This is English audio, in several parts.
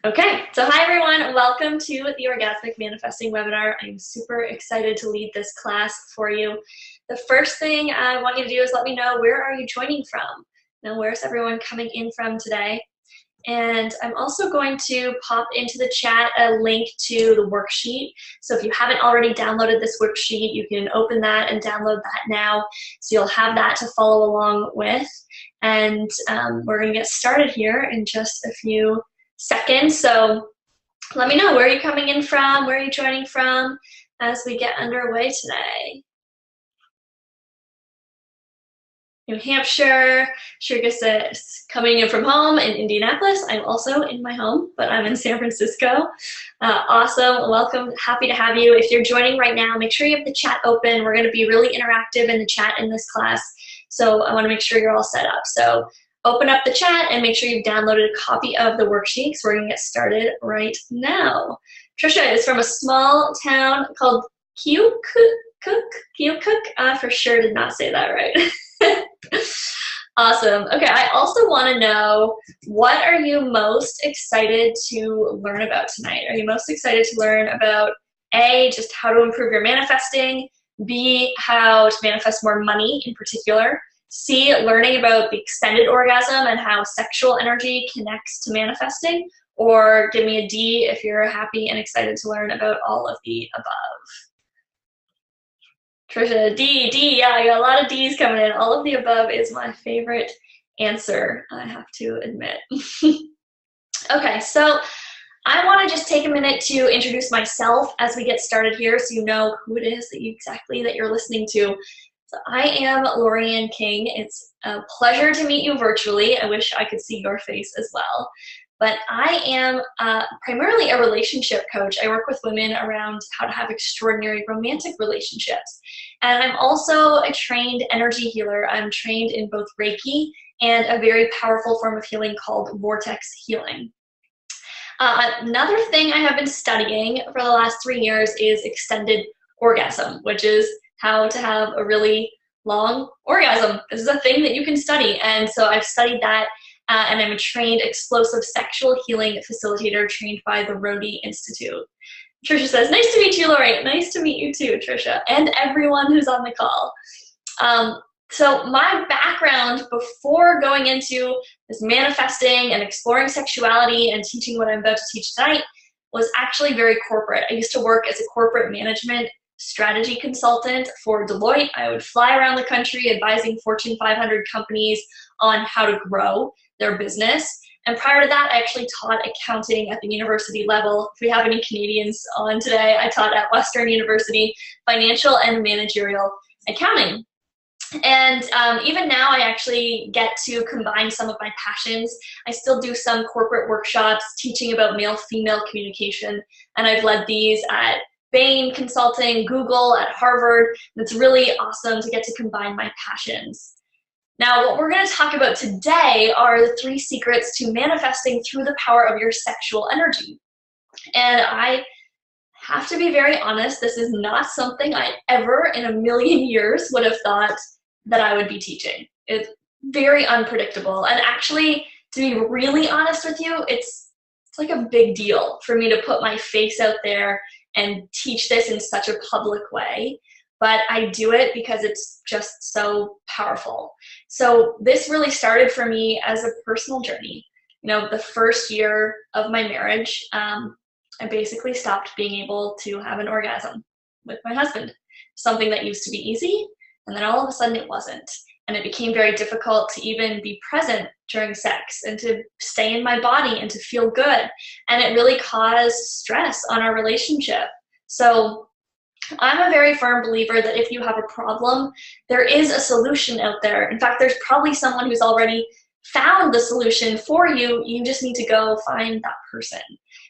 Okay, so hi everyone, welcome to the Orgasmic Manifesting webinar. I'm super excited to lead this class for you. The first thing I want you to do is let me know, where are you joining from? Now, where's everyone coming in from today? And I'm also going to pop into the chat a link to the worksheet. So if you haven't already downloaded this worksheet, you can open that and download that now. So you'll have that to follow along with. And we're going to get started here in just a few seconds. So let me know, where are you coming in from? Where are you joining from as we get underway today? New Hampshire. Shirka says, coming in from home in Indianapolis. I'm also in my home, but I'm in San Francisco. Awesome, welcome, happy to have you. If you're joining right now, make sure you have the chat open. We're gonna be really interactive in the chat in this class, so I wanna make sure you're all set up. So open up the chat and make sure you've downloaded a copy of the worksheet, because we're gonna get started right now. Trisha is from a small town called Keokuk. I for sure did not say that right. Awesome. Okay, I also want to know, what are you most excited to learn about tonight? Are you most excited to learn about A, just how to improve your manifesting, B, how to manifest more money in particular, C, learning about the extended orgasm and how sexual energy connects to manifesting, or give me a D if you're happy and excited to learn about all of the above? Trisha, D, yeah, I got a lot of D's coming in. All of the above is my favorite answer, I have to admit. Okay, so I want to just take a minute to introduce myself as we get started here, so you know who it is that you're listening to. So I am Laurie-Anne King. It's a pleasure to meet you virtually. I wish I could see your face as well. But I am primarily a relationship coach. I work with women around how to have extraordinary romantic relationships. And I'm also a trained energy healer. I'm trained in both Reiki and a very powerful form of healing called vortex healing. Another thing I have been studying for the last 3 years is extended orgasm, which is how to have a really long orgasm. This is a thing that you can study. And so I've studied that. And I'm a trained explosive sexual healing facilitator trained by the Rodi Institute. Trisha says, nice to meet you, Laurie. Nice to meet you too, Trisha, and everyone who's on the call. So my background before going into this manifesting and exploring sexuality and teaching what I'm about to teach tonight was actually very corporate. I used to work as a corporate management strategy consultant for Deloitte. I would fly around the country advising Fortune 500 companies on how to grow their business. And prior to that, I actually taught accounting at the university level. If we have any Canadians on today, I taught at Western University, financial and managerial accounting. And even now, I actually get to combine some of my passions. I still do some corporate workshops teaching about male-female communication, and I've led these at Bain Consulting, Google, at Harvard. And it's really awesome to get to combine my passions. Now, what we're going to talk about today are the 3 secrets to manifesting through the power of your sexual energy. And I have to be very honest, this is not something I ever in a million years would have thought that I would be teaching. It's very unpredictable. And actually, to be really honest with you, it's like a big deal for me to put my face out there and teach this in such a public way. But I do it because it's just so powerful. So this really started for me as a personal journey. You know, the first year of my marriage, I basically stopped being able to have an orgasm with my husband. Something that used to be easy, and then all of a sudden it wasn't. And it became very difficult to even be present during sex and to stay in my body and to feel good. And it really caused stress on our relationship. So I'm a very firm believer that if you have a problem, there is a solution out there. In fact, there's probably someone who's already found the solution for you. You just need to go find that person.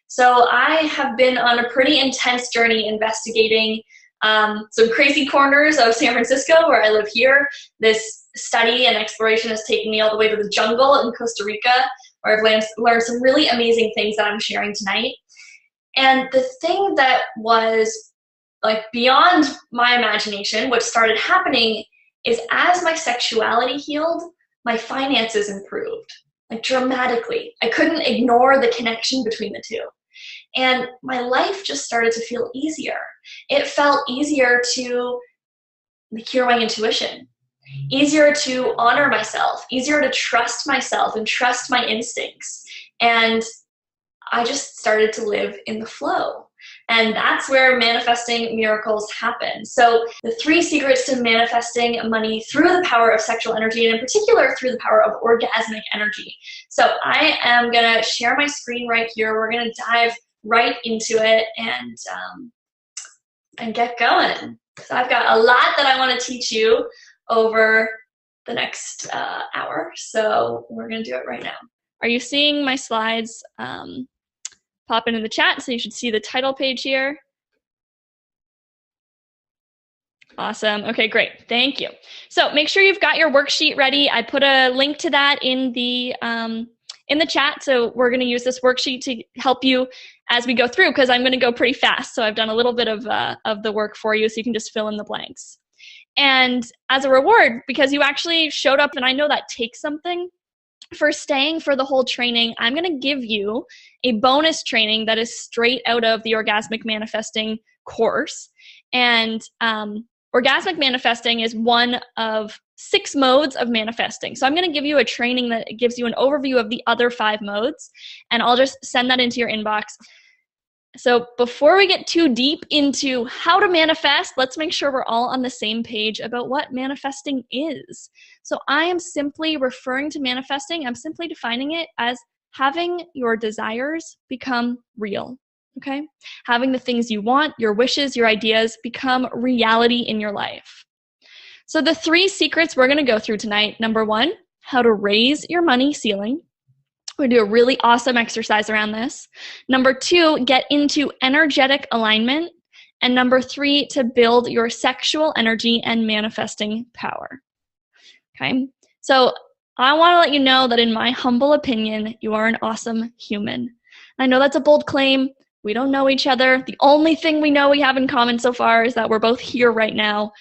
So I have been on a pretty intense journey investigating some crazy corners of San Francisco, where I live here. This study and exploration has taken me all the way to the jungle in Costa Rica, where I've learned some really amazing things that I'm sharing tonight. And the thing that was like beyond my imagination, what started happening is, as my sexuality healed, my finances improved. like dramatically. I couldn't ignore the connection between the two. And my life just started to feel easier. It felt easier to hear my intuition, easier to honor myself, easier to trust myself and trust my instincts. And I just started to live in the flow. And that's where manifesting miracles happen. So the 3 secrets to manifesting money through the power of sexual energy, and in particular through the power of orgasmic energy. So I am gonna share my screen right here. We're gonna dive right into it and get going. So I've got a lot that I wanna teach you over the next hour. So we're gonna do it right now. Are you seeing my slides? Pop into the chat, so you should see the title page here. Awesome. Okay, great. Thank you. So make sure you've got your worksheet ready. I put a link to that in the chat. So we're going to use this worksheet to help you as we go through, because I'm going to go pretty fast. So I've done a little bit of the work for you, so you can just fill in the blanks. And as a reward, because you actually showed up, and I know that takes something, for staying for the whole training, I'm going to give you a bonus training that is straight out of the Orgasmic Manifesting course. And Orgasmic Manifesting is one of 6 modes of manifesting. So I'm going to give you a training that gives you an overview of the other 5 modes, and I'll just send that into your inbox. So before we get too deep into how to manifest, let's make sure we're all on the same page about what manifesting is. So I am simply referring to manifesting, I'm simply defining it as having your desires become real, okay? Having the things you want, your wishes, your ideas become reality in your life. So the 3 secrets we're gonna go through tonight, number 1, how to raise your money ceiling. We're gonna do a really awesome exercise around this. Number 2, get into energetic alignment. And number 3, to build your sexual energy and manifesting power. Okay, so I wanna let you know that in my humble opinion, you are an awesome human. I know that's a bold claim. We don't know each other. The only thing we know we have in common so far is that we're both here right now.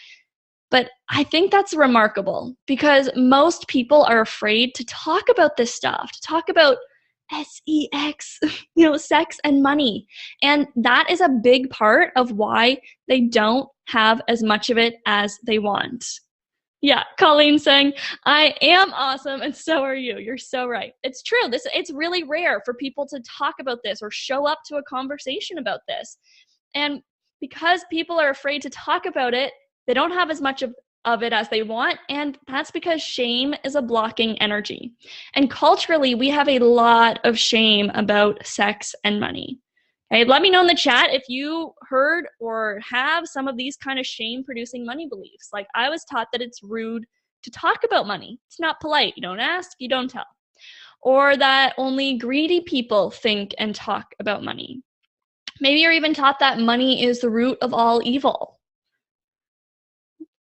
But I think that's remarkable, because most people are afraid to talk about this stuff, to talk about sex, sex and money. And that is a big part of why they don't have as much of it as they want. Yeah, Colleen saying, I am awesome and so are you. You're so right. It's true. It's really rare for people to talk about this or show up to a conversation about this. And because people are afraid to talk about it, they don't have as much of it as they want, and that's because shame is a blocking energy. And culturally, we have a lot of shame about sex and money. Okay, let me know in the chat if you heard or have some of these kind of shame-producing money beliefs. Like, I was taught that it's rude to talk about money. It's not polite. You don't ask, you don't tell. Or that only greedy people think and talk about money. Maybe you're even taught that money is the root of all evil.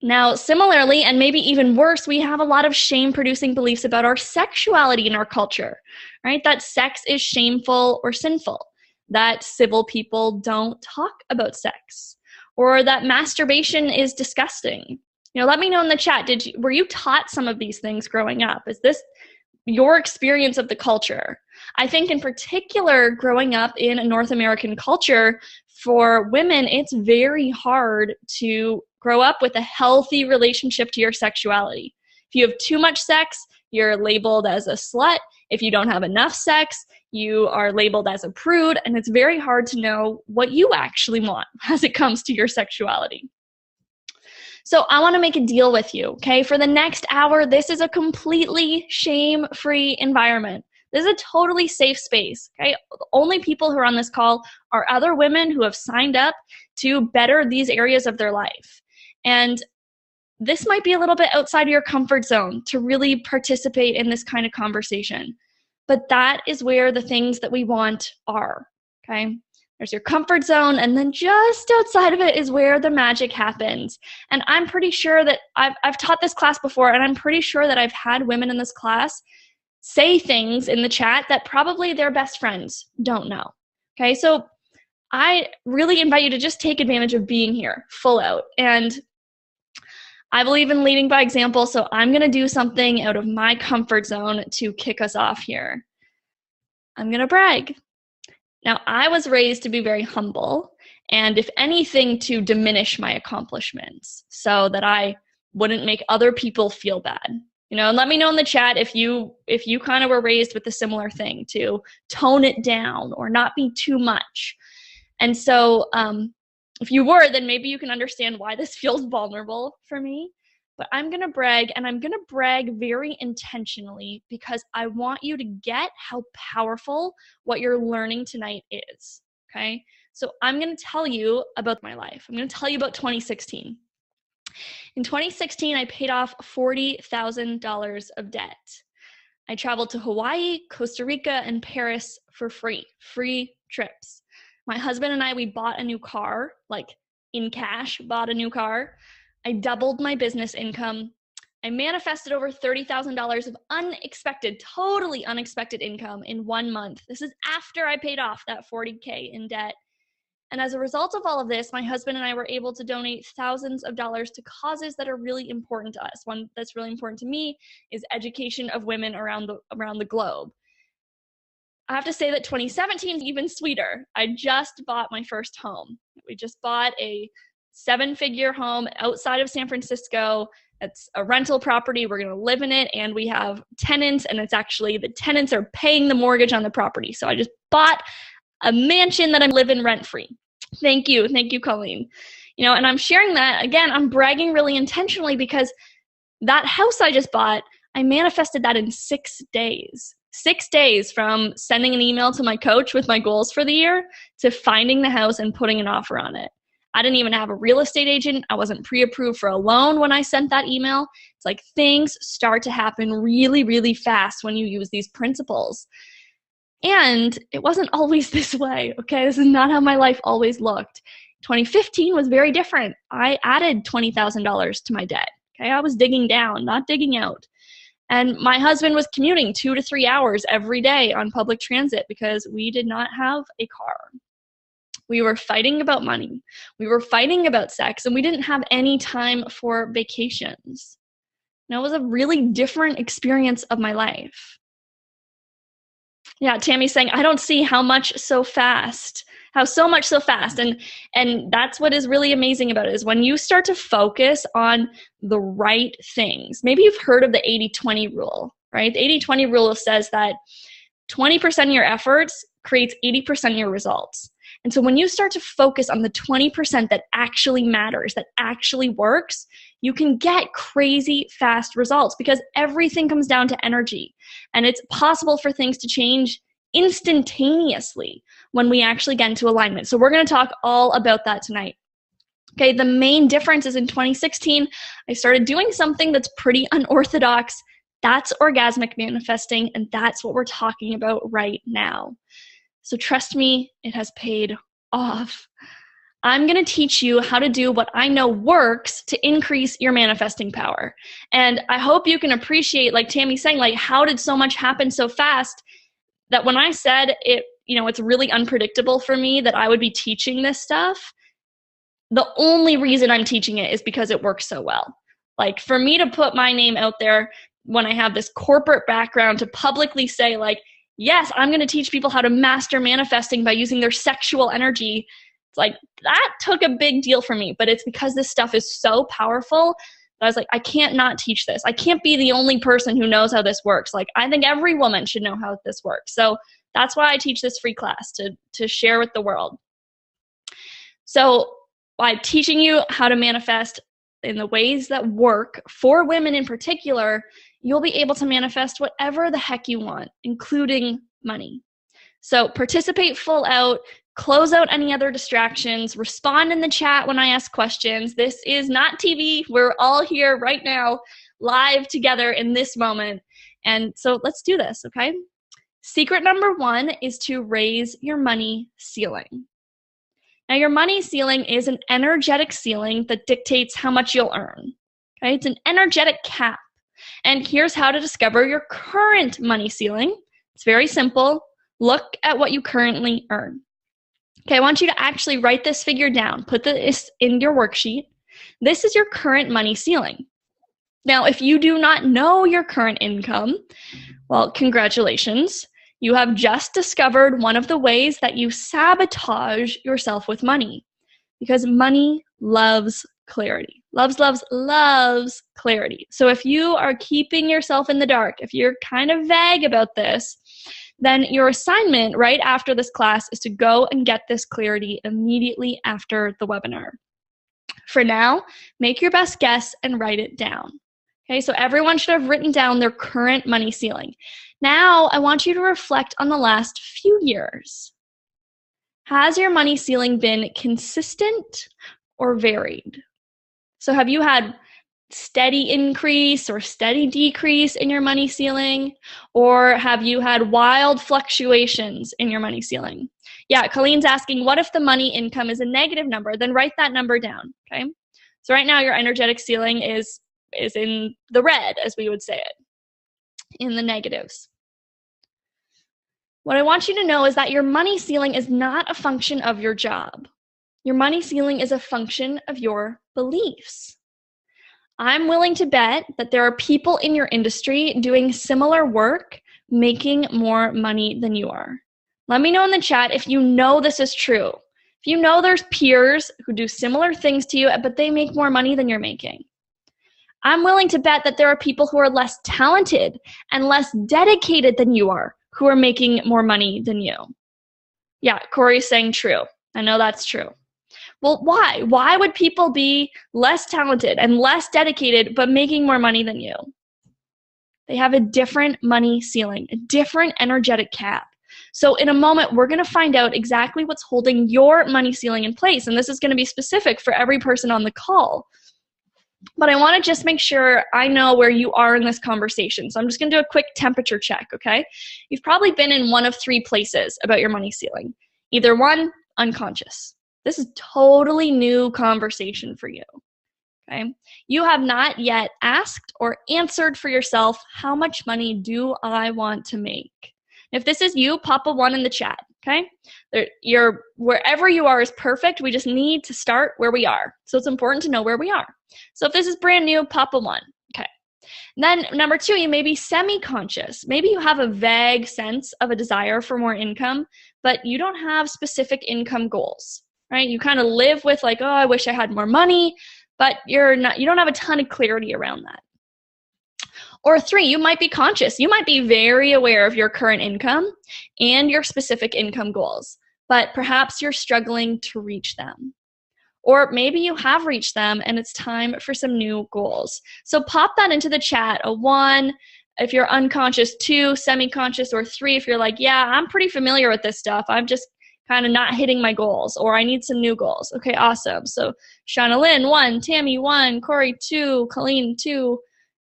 Now, similarly, and maybe even worse, we have a lot of shame-producing beliefs about our sexuality in our culture, right? That sex is shameful or sinful, that civil people don't talk about sex, or that masturbation is disgusting. Let me know in the chat, were you taught some of these things growing up? Is this your experience of the culture? I think in particular, growing up in a North American culture, for women, it's very hard to grow up with a healthy relationship to your sexuality. If you have too much sex, you're labeled as a slut. If you don't have enough sex, you are labeled as a prude, and it's very hard to know what you actually want as it comes to your sexuality. So I want to make a deal with you, okay? For the next hour, this is a completely shame-free environment. This is a totally safe space, okay? The only people who are on this call are other women who have signed up to better these areas of their life. And this might be a little bit outside of your comfort zone to really participate in this kind of conversation. But that is where the things that we want are, okay? There's your comfort zone, and then just outside of it is where the magic happens. And I'm pretty sure that I've taught this class before, and I'm pretty sure that I've had women in this class say things in the chat that probably their best friends don't know, okay? So I really invite you to just take advantage of being here full out. And I believe in leading by example, so I'm going to do something out of my comfort zone to kick us off here. I'm going to brag. Now, I was raised to be very humble, and if anything, to diminish my accomplishments so that I wouldn't make other people feel bad. And let me know in the chat if you kind of were raised with a similar thing, to tone it down or not be too much. And so if you were, then maybe you can understand why this feels vulnerable for me. But I'm going to brag, and I'm going to brag very intentionally because I want you to get how powerful what you're learning tonight is, okay? So I'm going to tell you about my life. I'm going to tell you about 2016. In 2016, I paid off $40,000 of debt. I traveled to Hawaii, Costa Rica, and Paris for free trips. My husband and I, we bought a new car, like in cash, bought a new car. I doubled my business income. I manifested over $30,000 of unexpected, totally unexpected income in 1 month. This is after I paid off that $40K in debt. And as a result of all of this, my husband and I were able to donate thousands of dollars to causes that are really important to us. One that's really important to me is education of women around the globe. I have to say that 2017 is even sweeter. I just bought my first home. We just bought a 7-figure home outside of San Francisco. It's a rental property. We're going to live in it, and we have tenants, and it's actually the tenants are paying the mortgage on the property. So I just bought a mansion that I'm living rent-free. Thank you, Colleen. And I'm sharing that, again, I'm bragging really intentionally because that house I just bought, I manifested that in 6 days. 6 days from sending an email to my coach with my goals for the year to finding the house and putting an offer on it. I didn't even have a real estate agent. I wasn't pre-approved for a loan when I sent that email. It's like things start to happen really, really fast when you use these principles. And it wasn't always this way, okay? This is not how my life always looked. 2015 was very different. I added $20,000 to my debt, okay? I was digging down, not digging out. And my husband was commuting 2 to 3 hours every day on public transit because we did not have a car. We were fighting about money. We were fighting about sex, and we didn't have any time for vacations. It was a really different experience of my life. Yeah, Tammy's saying, I don't see how so much so fast. And that's what is really amazing about it, is when you start to focus on the right things. Maybe you've heard of the 80-20 rule, right? The 80-20 rule says that 20% of your efforts creates 80% of your results. And so when you start to focus on the 20% that actually matters, that actually works, you can get crazy fast results because everything comes down to energy. And it's possible for things to change instantaneously when we actually get into alignment. So we're going to talk all about that tonight. Okay, the main difference is in 2016, I started doing something that's pretty unorthodox. That's orgasmic manifesting, and that's what we're talking about right now. So trust me, it has paid off. I'm going to teach you how to do what I know works to increase your manifesting power. And I hope you can appreciate, like Tammy's saying, like, how did so much happen so fast that when I said it, it's really unpredictable for me that I would be teaching this stuff. The only reason I'm teaching it is because it works so well. Like, for me to put my name out there when I have this corporate background to publicly say, like, yes, I'm going to teach people how to master manifesting by using their sexual energy. It's like, that took a big deal for me, but it's because this stuff is so powerful that I was like, I can't not teach this. I can't be the only person who knows how this works. Like, I think every woman should know how this works. So that's why I teach this free class, to share with the world. So by teaching you how to manifest in the ways that work for women in particular, you'll be able to manifest whatever the heck you want, including money. So participate full out, close out any other distractions, respond in the chat when I ask questions. This is not TV. We're all here right now, live together in this moment. And so let's do this, okay? Secret number 1 is to raise your money ceiling. Now, your money ceiling is an energetic ceiling that dictates how much you'll earn. Okay? It's an energetic cap. And here's how to discover your current money ceiling. It's very simple. Look at what you currently earn. Okay, I want you to actually write this figure down. Put this in your worksheet. This is your current money ceiling. Now, if you do not know your current income, well, congratulations. You have just discovered one of the ways that you sabotage yourself with money, because money loves clarity. Loves, loves, loves clarity. So if you are keeping yourself in the dark, if you're kind of vague about this, then your assignment right after this class is to go and get this clarity immediately after the webinar. For now, make your best guess and write it down. Okay, so everyone should have written down their current money ceiling. Now, I want you to reflect on the last few years. Has your money ceiling been consistent or varied? So have you had steady increase or steady decrease in your money ceiling? Or have you had wild fluctuations in your money ceiling? Yeah, Colleen's asking, what if the money income is a negative number? Then write that number down, okay? So right now your energetic ceiling is in the red, as we would say it, in the negatives. What I want you to know is that your money ceiling is not a function of your job. Your money ceiling is a function of your beliefs. I'm willing to bet that there are people in your industry doing similar work, making more money than you are. Let me know in the chat if you know this is true. If you know there's peers who do similar things to you, but they make more money than you're making. I'm willing to bet that there are people who are less talented and less dedicated than you are who are making more money than you. Yeah, Corey's saying true. I know that's true. Well, why? Why would people be less talented and less dedicated but making more money than you? They have a different money ceiling, a different energetic cap. So in a moment, we're going to find out exactly what's holding your money ceiling in place. And this is going to be specific for every person on the call. But I want to just make sure I know where you are in this conversation. So I'm just going to do a quick temperature check, okay? You've probably been in one of three places about your money ceiling. Either one, unconscious. This is totally new conversation for you, okay? You have not yet asked or answered for yourself, how much money do I want to make? If this is you, pop a 1 in the chat, okay? Wherever you are is perfect. We just need to start where we are. So it's important to know where we are. So if this is brand new, pop a 1, okay? Then number 2, you may be semi-conscious. Maybe you have a vague sense of a desire for more income, but you don't have specific income goals, right? You kind of live with like, oh, I wish I had more money, but you don't have a ton of clarity around that. Or 3, you might be conscious. You might be very aware of your current income and your specific income goals, but perhaps you're struggling to reach them. Or maybe you have reached them and it's time for some new goals. So pop that into the chat, a 1 if you're unconscious, 2 semi-conscious, or 3 if you're like, yeah, I'm pretty familiar with this stuff. I'm just kind of not hitting my goals, or I need some new goals. Okay, awesome. So Shauna Lynn, 1, Tammy, 1, Corey, 2, Colleen, 2,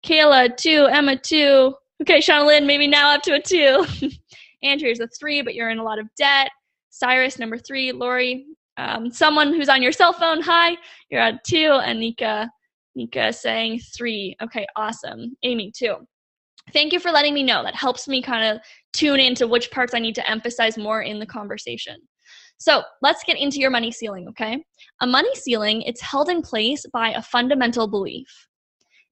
Kayla, 2, Emma, 2. Okay, Shauna Lynn, maybe now up to a 2. Andrew's a 3, but you're in a lot of debt. Cyrus, number 3. Laurie, someone who's on your cell phone, hi, you're at 2. And Nika saying 3. Okay, awesome. Amy, 2. Thank you for letting me know. That helps me kind of tune into which parts I need to emphasize more in the conversation. So let's get into your money ceiling, okay? A money ceiling, it's held in place by a fundamental belief.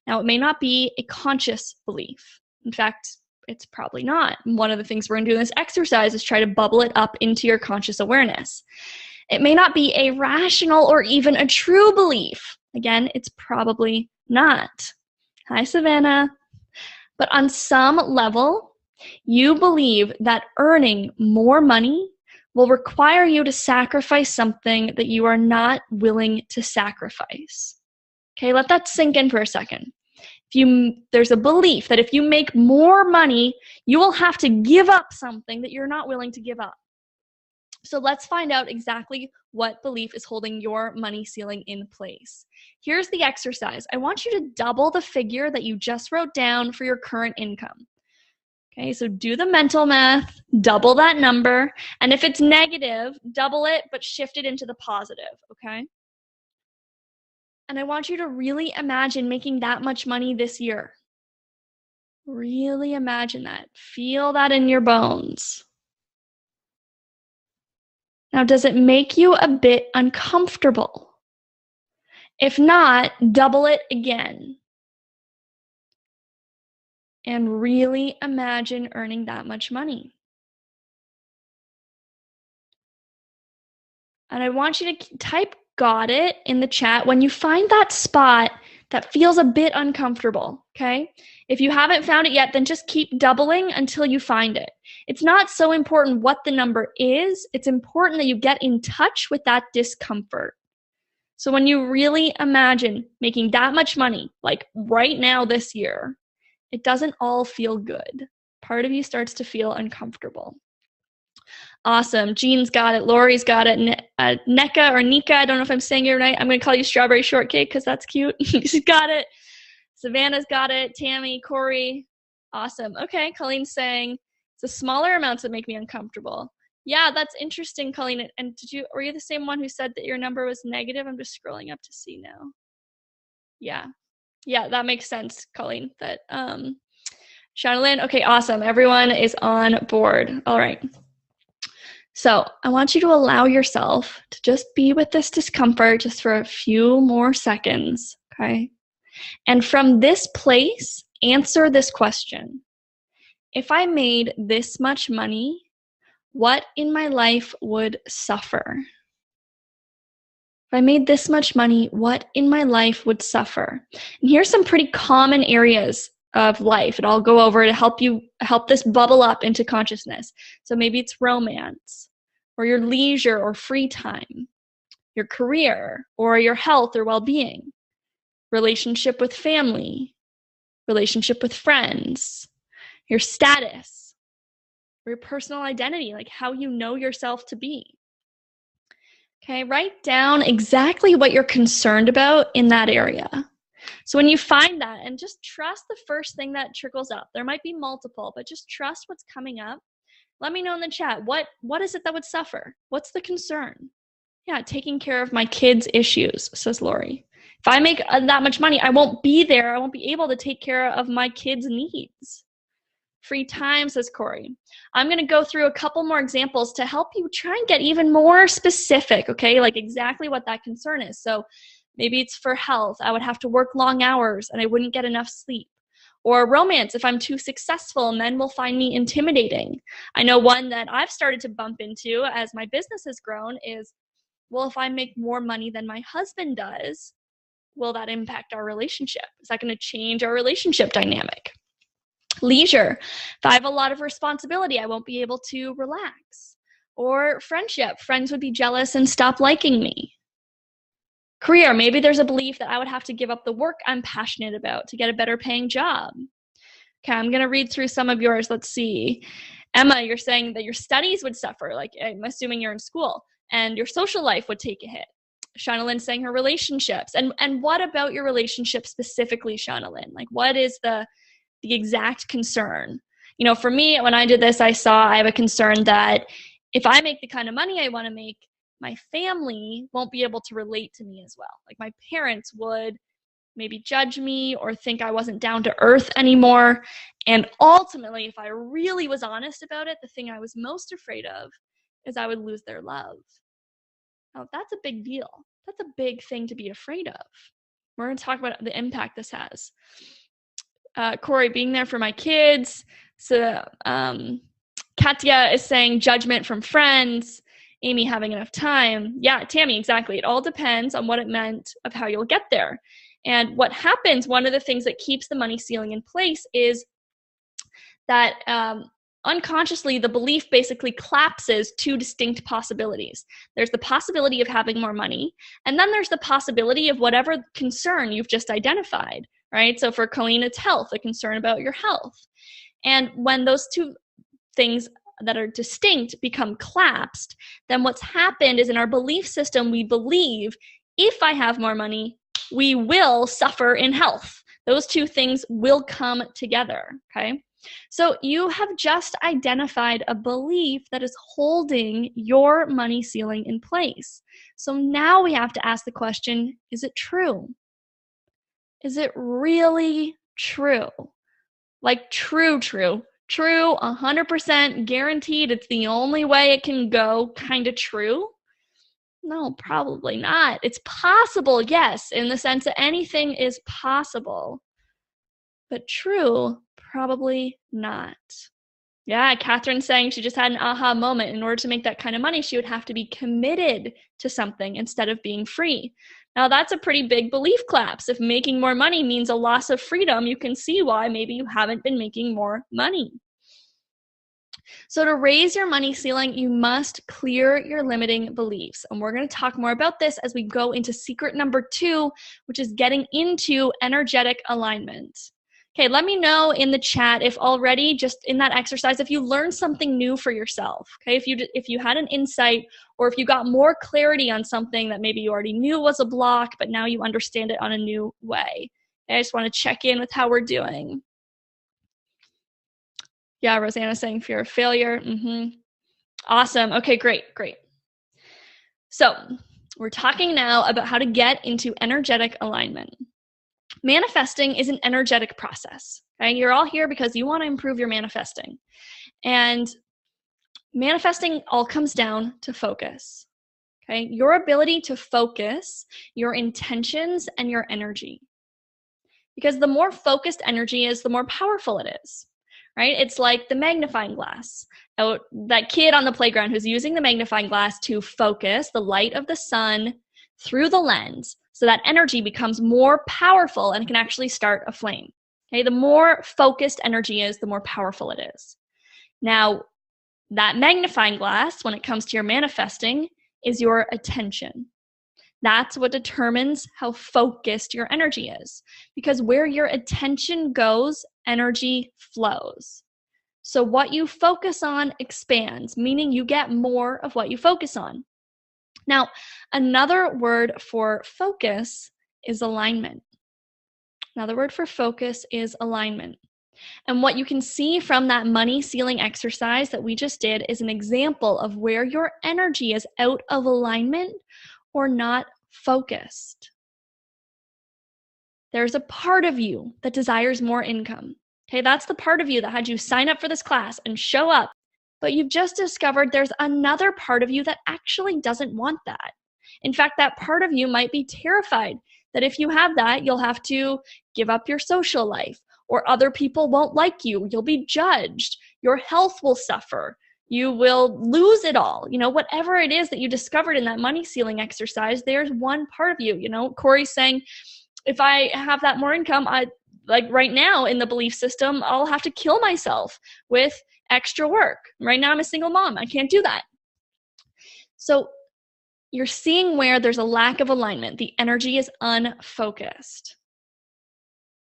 Now, it may not be a conscious belief. In fact, it's probably not. One of the things we're going to do in this exercise is try to bubble it up into your conscious awareness. It may not be a rational or even a true belief. Again, it's probably not. Hi, Savannah. But on some level, you believe that earning more money will require you to sacrifice something that you are not willing to sacrifice. Okay, let that sink in for a second. There's a belief that if you make more money, you will have to give up something that you're not willing to give up. So let's find out exactly what belief is holding your money ceiling in place. Here's the exercise. I want you to double the figure that you just wrote down for your current income. Okay, so do the mental math, double that number, and if it's negative, double it, but shift it into the positive, okay? And I want you to really imagine making that much money this year. Really imagine that. Feel that in your bones. Now, does it make you a bit uncomfortable? If not, double it again. And really imagine earning that much money. And I want you to type "got it" in the chat when you find that spot that feels a bit uncomfortable, okay? If you haven't found it yet, then just keep doubling until you find it. It's not so important what the number is. It's important that you get in touch with that discomfort. So when you really imagine making that much money, like right now this year, it doesn't all feel good. Part of you starts to feel uncomfortable. Awesome. Jean's got it. Lori's got it. Neka or Nika, I don't know if I'm saying it right. I'm going to call you Strawberry Shortcake because that's cute. She's got it. Savannah's got it. Tammy, Corey. Awesome. Okay. Colleen's saying it's the smaller amounts that make me uncomfortable. Yeah, that's interesting, Colleen. And were you the same one who said that your number was negative? I'm just scrolling up to see now. Yeah. Yeah, that makes sense, Colleen. That Shadowland. Okay, awesome. Everyone is on board. All right. So I want you to allow yourself to just be with this discomfort just for a few more seconds, okay? And from this place, answer this question. If I made this much money, what in my life would suffer? If I made this much money, what in my life would suffer? And here's some pretty common areas of life, and I'll go over to help this bubble up into consciousness. So maybe it's romance, or your leisure or free time, your career, or your health or well-being, relationship with family, relationship with friends, your status, or your personal identity, like how you know yourself to be. Okay, write down exactly what you're concerned about in that area. So when you find that, and just trust the first thing that trickles up. There might be multiple, but just trust what's coming up. Let me know in the chat, what is it that would suffer? What's the concern? Yeah, taking care of my kids' issues, says Lori. If I make that much money, I won't be there. I won't be able to take care of my kids' needs. Free time, says Corey. I'm going to go through a couple more examples to help you try and get even more specific, okay? Like exactly what that concern is. So maybe it's for health. I would have to work long hours and I wouldn't get enough sleep. Or romance, if I'm too successful, men will find me intimidating. I know one that I've started to bump into as my business has grown is, well, if I make more money than my husband does, will that impact our relationship? Is that going to change our relationship dynamic? Leisure, if I have a lot of responsibility, I won't be able to relax. Or friendship, friends would be jealous and stop liking me. Career, maybe there's a belief that I would have to give up the work I'm passionate about to get a better paying job. Okay, I'm going to read through some of yours. Let's see. Emma, you're saying that your studies would suffer, like I'm assuming you're in school, and your social life would take a hit. Shauna Lynn saying her relationships. And what about your relationship specifically, Shauna Lynn? Like what is the exact concern? You know, for me, when I did this, I have a concern that if I make the kind of money I want to make, my family won't be able to relate to me as well. Like my parents would maybe judge me or think I wasn't down to earth anymore. And ultimately, if I really was honest about it, the thing I was most afraid of is I would lose their love. Now, that's a big deal. That's a big thing to be afraid of. We're going to talk about the impact this has. Corey, being there for my kids. So Katya is saying judgment from friends. Amy, having enough time. Yeah, Tammy, exactly. It all depends on what it meant of how you'll get there. And what happens, one of the things that keeps the money ceiling in place is that unconsciously the belief basically collapses two distinct possibilities. There's the possibility of having more money, and then there's the possibility of whatever concern you've just identified, right? So for Colleen, it's health, a concern about your health. And when those two things that are distinct become collapsed, then what's happened is in our belief system, we believe if I have more money, we will suffer in health. Those two things will come together, okay? So you have just identified a belief that is holding your money ceiling in place. So now we have to ask the question, is it true? Is it really true? Like true, 100% guaranteed, it's the only way it can go, kind of true? No, probably not. It's possible, yes, in the sense that anything is possible. But true, probably not. Yeah, Catherine's saying she just had an aha moment. In order to make that kind of money, she would have to be committed to something instead of being free. Now, that's a pretty big belief collapse. If making more money means a loss of freedom, you can see why maybe you haven't been making more money. So to raise your money ceiling, you must clear your limiting beliefs. And we're going to talk more about this as we go into secret number 2, which is getting into energetic alignment. Okay, let me know in the chat if already just in that exercise, if you learned something new for yourself. Okay, if you had an insight, or if you got more clarity on something that maybe you already knew was a block, but now you understand it on a new way. Okay, I just want to check in with how we're doing. Yeah, Rosanna's saying fear of failure. Awesome. Okay, great. So we're talking now about how to get into energetic alignment. Manifesting is an energetic process. Okay? You're all here because you want to improve your manifesting. And manifesting all comes down to focus. Okay? Your ability to focus your intentions and your energy. Because the more focused energy is, the more powerful it is. Right? It's like the magnifying glass. That kid on the playground who's using the magnifying glass to focus the light of the sun through the lens, so that energy becomes more powerful and can actually start a flame. Okay, the more focused energy is, the more powerful it is. Now, that magnifying glass, when it comes to your manifesting, is your attention. That's what determines how focused your energy is. Because where your attention goes, energy flows. So what you focus on expands, meaning you get more of what you focus on. Now, another word for focus is alignment. Another word for focus is alignment. And what you can see from that money ceiling exercise that we just did is an example of where your energy is out of alignment or not focused. There's a part of you that desires more income. Okay, that's the part of you that had you sign up for this class and show up. But you've just discovered there's another part of you that actually doesn't want that. In fact, that part of you might be terrified that if you have that, you'll have to give up your social life, or other people won't like you. You'll be judged. Your health will suffer. You will lose it all. Whatever it is that you discovered in that money ceiling exercise, there's one part of you. Corey's saying, if I have that more income, like right now in the belief system, I'll have to kill myself with extra work. Right now I'm a single mom. I can't do that. So you're seeing where there's a lack of alignment. The energy is unfocused.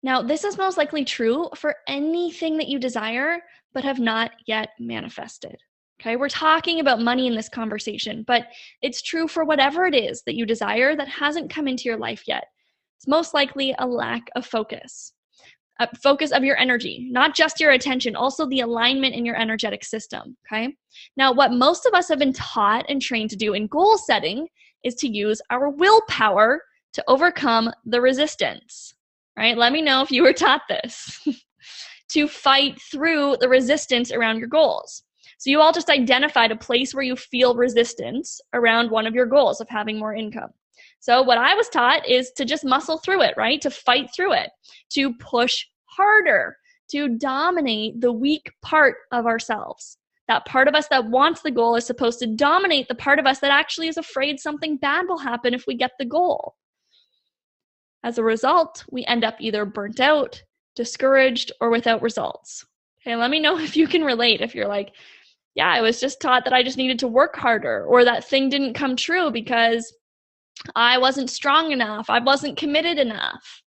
Now, this is most likely true for anything that you desire but have not yet manifested. Okay, we're talking about money in this conversation, but it's true for whatever it is that you desire that hasn't come into your life yet. It's most likely a lack of focus. Focus of your energy, not just your attention, also the alignment in your energetic system, okay? Now, what most of us have been taught and trained to do in goal setting is to use our willpower to overcome the resistance, right? Let me know if you were taught this, to fight through the resistance around your goals. So you all just identified a place where you feel resistance around one of your goals of having more income. So what I was taught is to just muscle through it, right? To fight through it, to push harder, to dominate the weak part of ourselves. That part of us that wants the goal is supposed to dominate the part of us that actually is afraid something bad will happen if we get the goal. As a result, we end up either burnt out, discouraged, or without results. Okay, let me know if you can relate. If you're like, yeah, I was just taught that I just needed to work harder, or that thing didn't come true because I wasn't strong enough, I wasn't committed enough.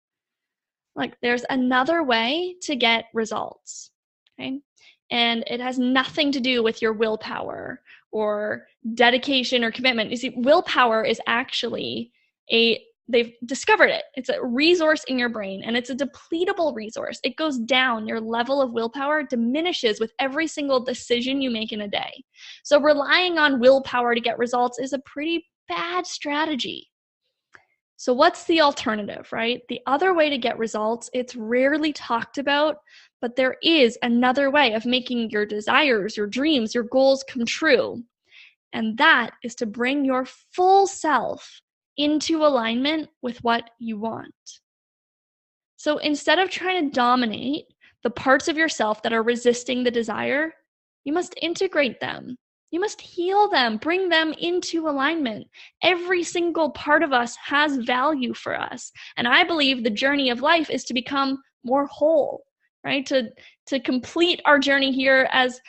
Like, there's another way to get results, okay? And it has nothing to do with your willpower or dedication or commitment. You see, willpower is actually they've discovered it. It's a resource in your brain, and it's a depletable resource. It goes down. Your level of willpower diminishes with every single decision you make in a day. So relying on willpower to get results is a pretty bad strategy. So what's the alternative, right? The other way to get results, it's rarely talked about, but there is another way of making your desires, your dreams, your goals come true. And that is to bring your full self into alignment with what you want. So instead of trying to dominate the parts of yourself that are resisting the desire, you must integrate them. You must heal them, bring them into alignment. Every single part of us has value for us. And I believe the journey of life is to become more whole, right? To complete our journey here as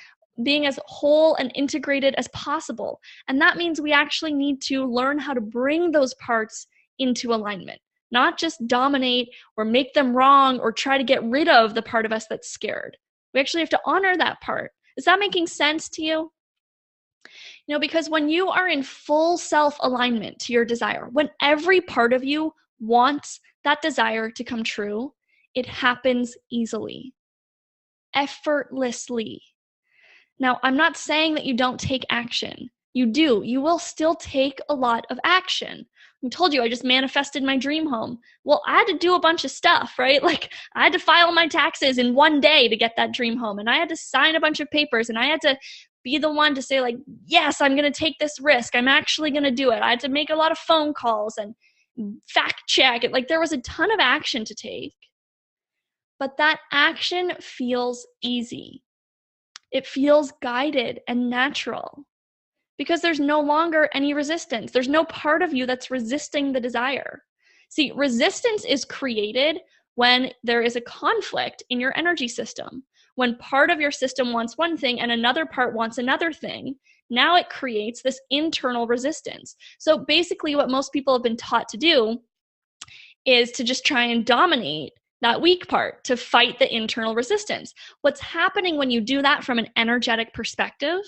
being as whole and integrated as possible. And that means we actually need to learn how to bring those parts into alignment, not just dominate or make them wrong or try to get rid of the part of us that's scared. We actually have to honor that part. Is that making sense to you? Because when you are in full self-alignment to your desire, when every part of you wants that desire to come true, it happens easily, effortlessly. Now, I'm not saying that you don't take action. You do. You will still take a lot of action. I told you I just manifested my dream home. Well, I had to do a bunch of stuff, right? Like I had to file my taxes in one day to get that dream home. And I had to sign a bunch of papers, and I had to be the one to say like, yes, I'm going to take this risk. I'm actually going to do it. I had to make a lot of phone calls and fact check it. Like there was a ton of action to take, but that action feels easy. It feels guided and natural because there's no longer any resistance. There's no part of you that's resisting the desire. See, resistance is created when there is a conflict in your energy system. When part of your system wants one thing and another part wants another thing, now it creates this internal resistance. So basically what most people have been taught to do is to just try and dominate that weak part, to fight the internal resistance. What's happening when you do that from an energetic perspective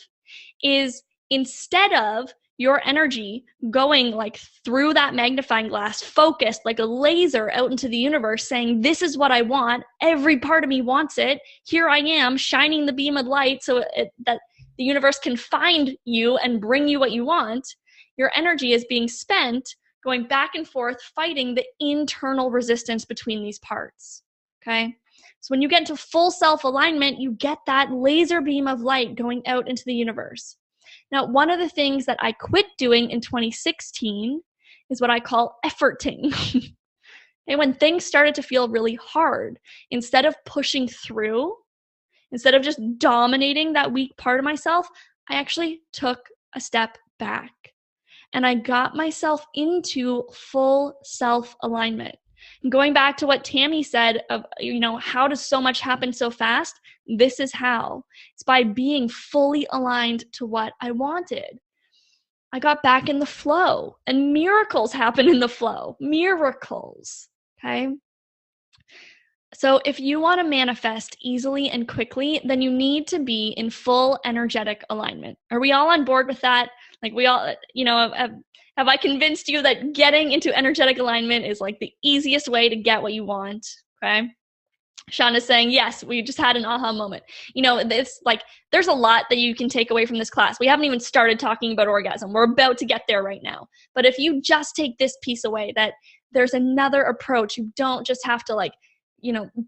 is instead of your energy going like through that magnifying glass, focused like a laser out into the universe saying, this is what I want. Every part of me wants it. Here I am shining the beam of light so that the universe can find you and bring you what you want. Your energy is being spent going back and forth, fighting the internal resistance between these parts, okay? So when you get into full self-alignment, you get that laser beam of light going out into the universe. Now, one of the things that I quit doing in 2016 is what I call efforting. And when things started to feel really hard, instead of pushing through, instead of just dominating that weak part of myself, I actually took a step back. And I got myself into full self-alignment. And going back to what Tammy said of, how does so much happen so fast? This is how. It's by being fully aligned to what I wanted. I got back in the flow, and miracles happen in the flow. Miracles, okay? So if you want to manifest easily and quickly, then you need to be in full energetic alignment. Are we all on board with that? Like we all, have I convinced you that getting into energetic alignment is like the easiest way to get what you want? Okay. Sean is saying, yes, we just had an aha moment. It's like, there's a lot that you can take away from this class. We haven't even started talking about orgasm. We're about to get there right now. But if you just take this piece away, that there's another approach. You don't just have to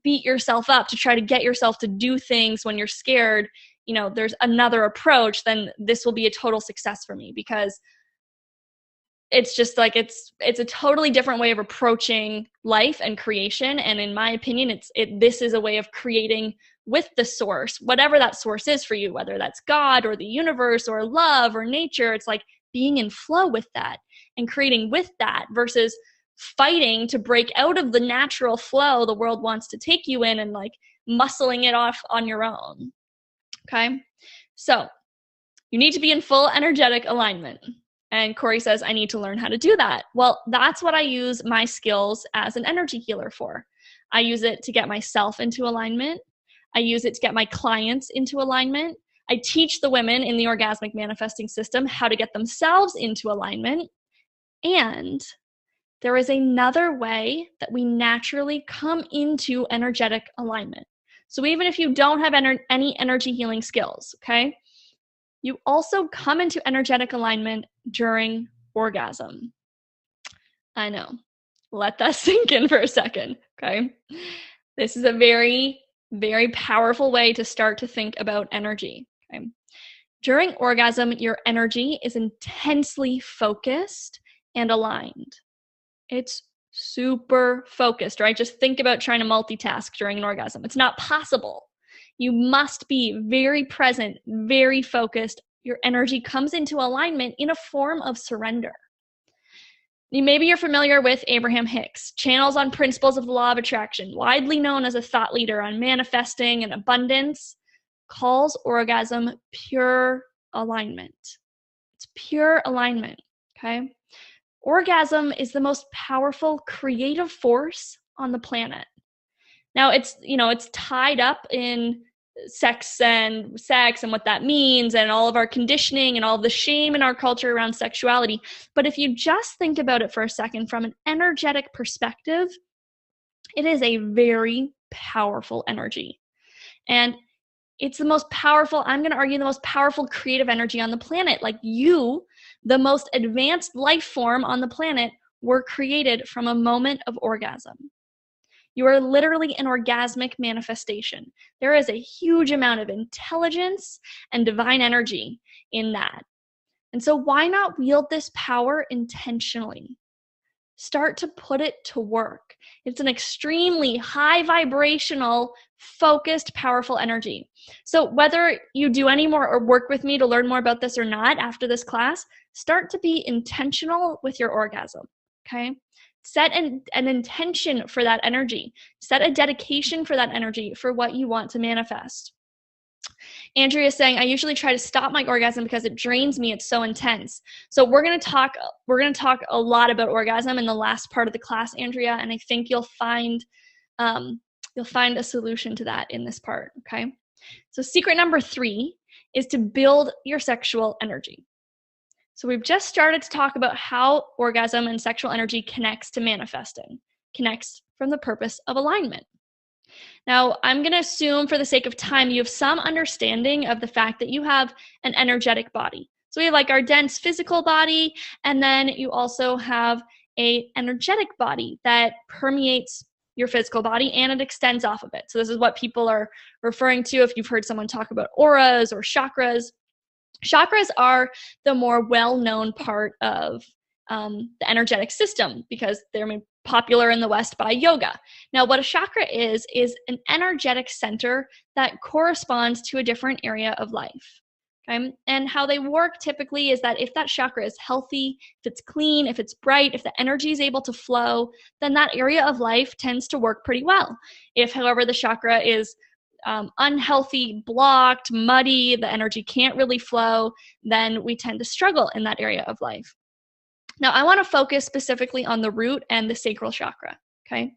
beat yourself up to try to get yourself to do things when you're scared. There's another approach, then this will be a total success for me, because it's just like, it's a totally different way of approaching life and creation. And in my opinion, this is a way of creating with the source, whatever that source is for you, whether that's God or the universe or love or nature. It's like being in flow with that and creating with that versus fighting to break out of the natural flow the world wants to take you in and like muscling it off on your own. Okay. So you need to be in full energetic alignment. And Corey says, I need to learn how to do that. Well, that's what I use my skills as an energy healer for. I use it to get myself into alignment. I use it to get my clients into alignment. I teach the women in the orgasmic manifesting system how to get themselves into alignment. And there is another way that we naturally come into energetic alignment. So even if you don't have any energy healing skills, okay, you also come into energetic alignment during orgasm. I know. Let that sink in for a second, okay? This is a very, very powerful way to start to think about energy, okay? During orgasm, your energy is intensely focused and aligned. It's super focused, right? Just think about trying to multitask during an orgasm. It's not possible. You must be very present, very focused. Your energy comes into alignment in a form of surrender. Maybe you're familiar with Abraham Hicks, channels on principles of the law of attraction, widely known as a thought leader on manifesting and abundance, calls orgasm pure alignment. It's pure alignment, okay? Orgasm is the most powerful creative force on the planet. Now it's tied up in sex and what that means and all of our conditioning and all of the shame in our culture around sexuality. But if you just think about it for a second from an energetic perspective, it is a very powerful energy. And it's the most powerful, I'm going to argue, the most powerful creative energy on the planet. Like you, the most advanced life form on the planet, were created from a moment of orgasm. You are literally an orgasmic manifestation. There is a huge amount of intelligence and divine energy in that. And so why not wield this power intentionally? Start to put it to work. It's an extremely high vibrational, focused, powerful energy. So whether you do any more or work with me to learn more about this or not after this class, start to be intentional with your orgasm, okay? Set an intention for that energy. Set a dedication for that energy for what you want to manifest. Andrea is saying, I usually try to stop my orgasm because it drains me. It's so intense. So we're going to talk a lot about orgasm in the last part of the class, Andrea, and I think you'll find a solution to that in this part, okay? So secret number 3 is to build your sexual energy. So we've just started to talk about how orgasm and sexual energy connects to manifesting, connects from the purpose of alignment. Now, I'm going to assume for the sake of time, you have some understanding of the fact that you have an energetic body. So we have like our dense physical body, and then you also have an energetic body that permeates your physical body and it extends off of it. So this is what people are referring to if you've heard someone talk about auras or chakras. Chakras are the more well-known part of the energetic system because they're popular in the West by yoga. Now, what a chakra is an energetic center that corresponds to a different area of life. Okay? And how they work typically is that if that chakra is healthy, if it's clean, if it's bright, if the energy is able to flow, then that area of life tends to work pretty well. If, however, the chakra is unhealthy, blocked, muddy, the energy can't really flow, then we tend to struggle in that area of life. Now, I want to focus specifically on the root and the sacral chakra, okay?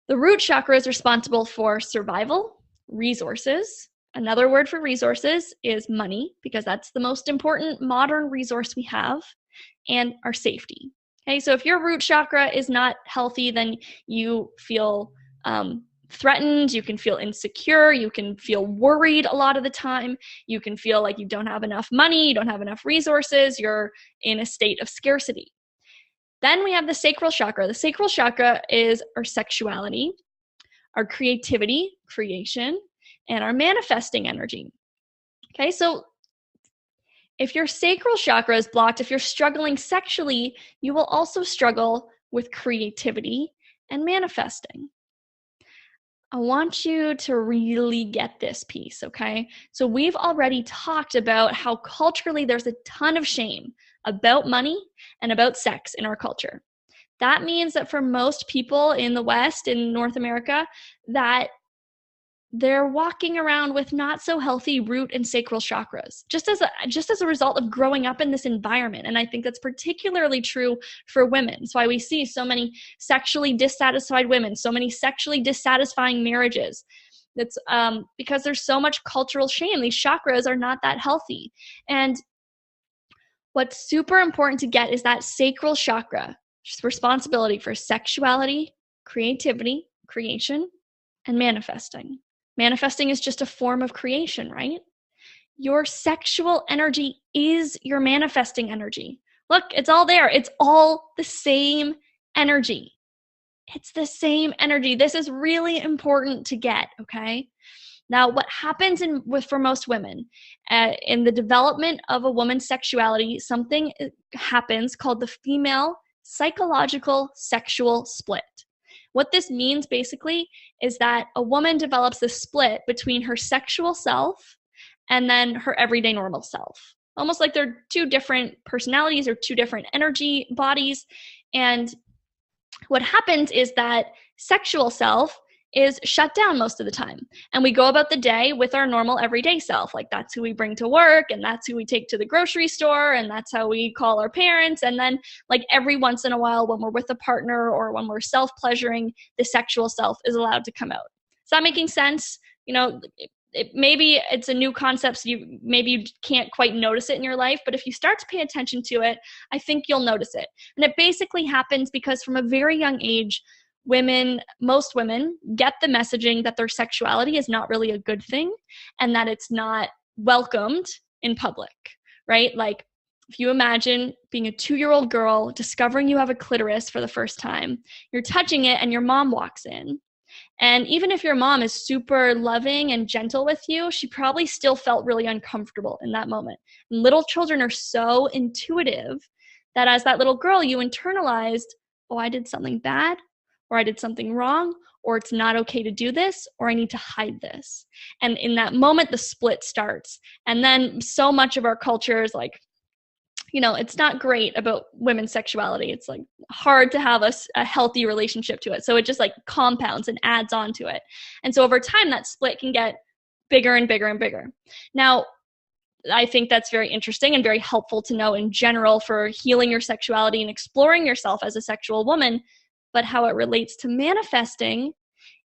The root chakra is responsible for survival, resources. Another word for resources is money, because that's the most important modern resource we have, and our safety. Okay, so if your root chakra is not healthy, then you feel threatened, you can feel insecure, you can feel worried a lot of the time, you can feel like you don't have enough money, you don't have enough resources, you're in a state of scarcity. Then we have the sacral chakra. The sacral chakra is our sexuality, our creativity, creation, and our manifesting energy. Okay, so if your sacral chakra is blocked, if you're struggling sexually, you will also struggle with creativity and manifesting. I want you to really get this piece, okay? So we've already talked about how culturally there's a ton of shame about money and about sex in our culture. That means that for most people in the West, in North America, that they're walking around with not so healthy root and sacral chakras, just as a result of growing up in this environment. And I think that's particularly true for women. That's why we see so many sexually dissatisfied women, so many sexually dissatisfying marriages. That's because there's so much cultural shame. These chakras are not that healthy. And what's super important to get is that sacral chakra, which is responsibility for sexuality, creativity, creation, and manifesting. Manifesting is just a form of creation, right? Your sexual energy is your manifesting energy. Look, it's all there. It's all the same energy. It's the same energy. This is really important to get, okay? Now, what happens for most women in the development of a woman's sexuality, something happens called the female psychological sexual split. What this means basically is that a woman develops this split between her sexual self and then her everyday normal self. Almost like they're two different personalities or two different energy bodies. And what happens is that sexual self is shut down most of the time. And we go about the day with our normal everyday self. Like that's who we bring to work, and that's who we take to the grocery store, and that's how we call our parents. And then like every once in a while when we're with a partner or when we're self-pleasuring, the sexual self is allowed to come out. Is that making sense? You know, maybe it's a new concept, so maybe you can't quite notice it in your life, but if you start to pay attention to it, I think you'll notice it. And it basically happens because from a very young age, most women get the messaging that their sexuality is not really a good thing and that it's not welcomed in public, right? Like if you imagine being a 2-year-old girl, discovering you have a clitoris for the first time, you're touching it and your mom walks in. And even if your mom is super loving and gentle with you, she probably still felt really uncomfortable in that moment. And little children are so intuitive that as that little girl, you internalized, oh, I did something bad, or I did something wrong, or it's not okay to do this, or I need to hide this. And in that moment, the split starts. And then so much of our culture is like, you know, it's not great about women's sexuality. It's like hard to have a healthy relationship to it. So it just like compounds and adds on to it. And so over time, that split can get bigger and bigger and bigger. Now, I think that's very interesting and very helpful to know in general for healing your sexuality and exploring yourself as a sexual woman. But how it relates to manifesting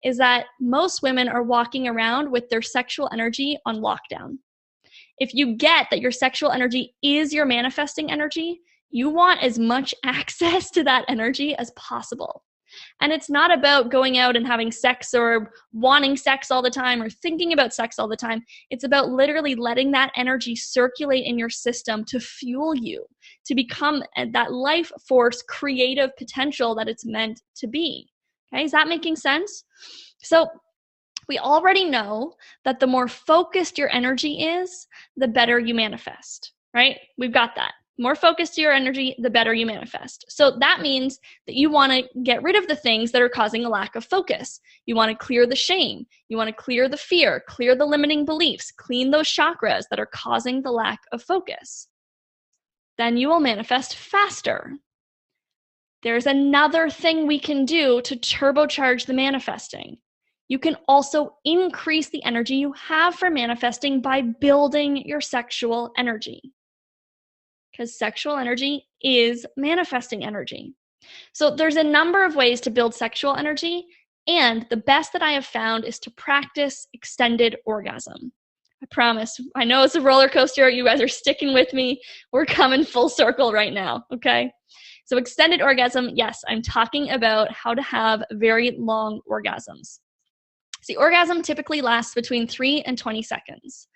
is that most women are walking around with their sexual energy on lockdown. If you get that your sexual energy is your manifesting energy, you want as much access to that energy as possible. And it's not about going out and having sex or wanting sex all the time or thinking about sex all the time. It's about literally letting that energy circulate in your system to fuel you, to become that life force, creative potential that it's meant to be. Okay, is that making sense? So we already know that the more focused your energy is, the better you manifest, right? We've got that. More focused to your energy, the better you manifest. So that means that you want to get rid of the things that are causing a lack of focus. You want to clear the shame. You want to clear the fear, clear the limiting beliefs, clean those chakras that are causing the lack of focus. Then you will manifest faster. There's another thing we can do to turbocharge the manifesting. You can also increase the energy you have for manifesting by building your sexual energy. Because sexual energy is manifesting energy. So there's a number of ways to build sexual energy, and the best that I have found is to practice extended orgasm. I promise. I know it's a roller coaster. You guys are sticking with me. We're coming full circle right now, okay? So extended orgasm, yes, I'm talking about how to have very long orgasms. See, orgasm typically lasts between 3 and 20 seconds.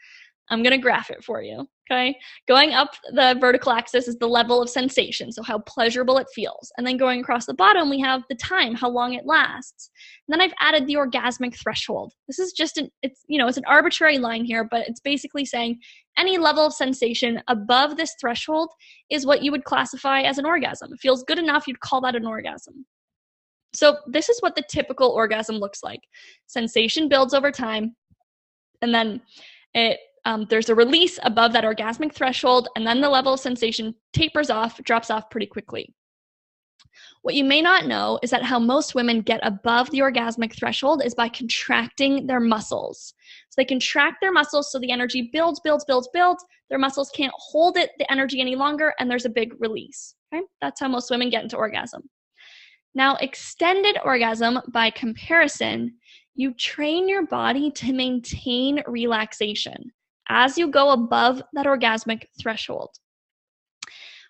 I'm going to graph it for you, okay? Going up the vertical axis is the level of sensation, so how pleasurable it feels. And then going across the bottom, we have the time, how long it lasts. And then I've added the orgasmic threshold. This is just it's an arbitrary line here, but it's basically saying any level of sensation above this threshold is what you would classify as an orgasm. It feels good enough, you'd call that an orgasm. So this is what the typical orgasm looks like. Sensation builds over time, and then there's a release above that orgasmic threshold, and then the level of sensation tapers off, drops off pretty quickly. What you may not know is that how most women get above the orgasmic threshold is by contracting their muscles. So they contract their muscles so the energy builds. Their muscles can't hold the energy any longer, and there's a big release. Okay? That's how most women get into orgasm. Now, extended orgasm, by comparison, you train your body to maintain relaxation as you go above that orgasmic threshold.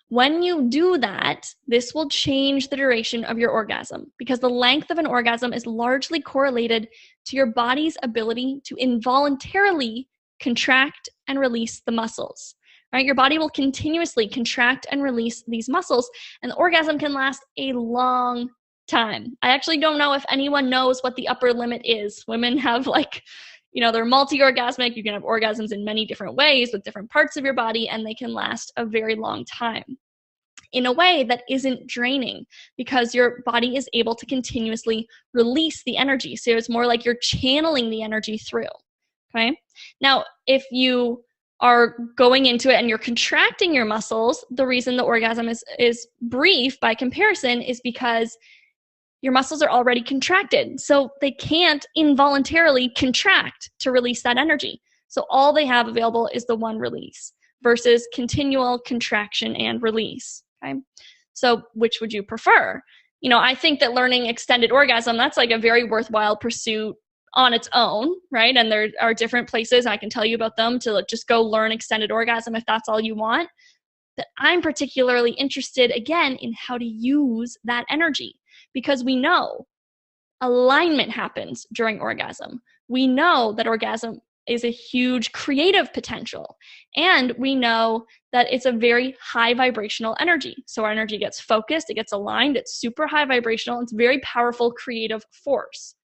When you do that, this will change the duration of your orgasm because the length of an orgasm is largely correlated to your body's ability to involuntarily contract and release the muscles. Right? Your body will continuously contract and release these muscles, and the orgasm can last a long time. I actually don't know if anyone knows what the upper limit is. Women have they're multi-orgasmic. You can have orgasms in many different ways with different parts of your body, and they can last a very long time in a way that isn't draining, because your body is able to continuously release the energy. So it's more like you're channeling the energy through. Okay. Now, if you are going into it and you're contracting your muscles, the reason the orgasm is brief by comparison is because your muscles are already contracted. So they can't involuntarily contract to release that energy. So all they have available is the one release versus continual contraction and release. Okay. So which would you prefer? I think that learning extended orgasm, that's like a very worthwhile pursuit on its own, right? And there are different places, I can tell you about them, to just go learn extended orgasm if that's all you want. But I'm particularly interested, again, in how to use that energy, because we know alignment happens during orgasm. We know that orgasm is a huge creative potential. And we know that it's a very high vibrational energy. So our energy gets focused, it gets aligned, it's super high vibrational, it's very powerful creative force.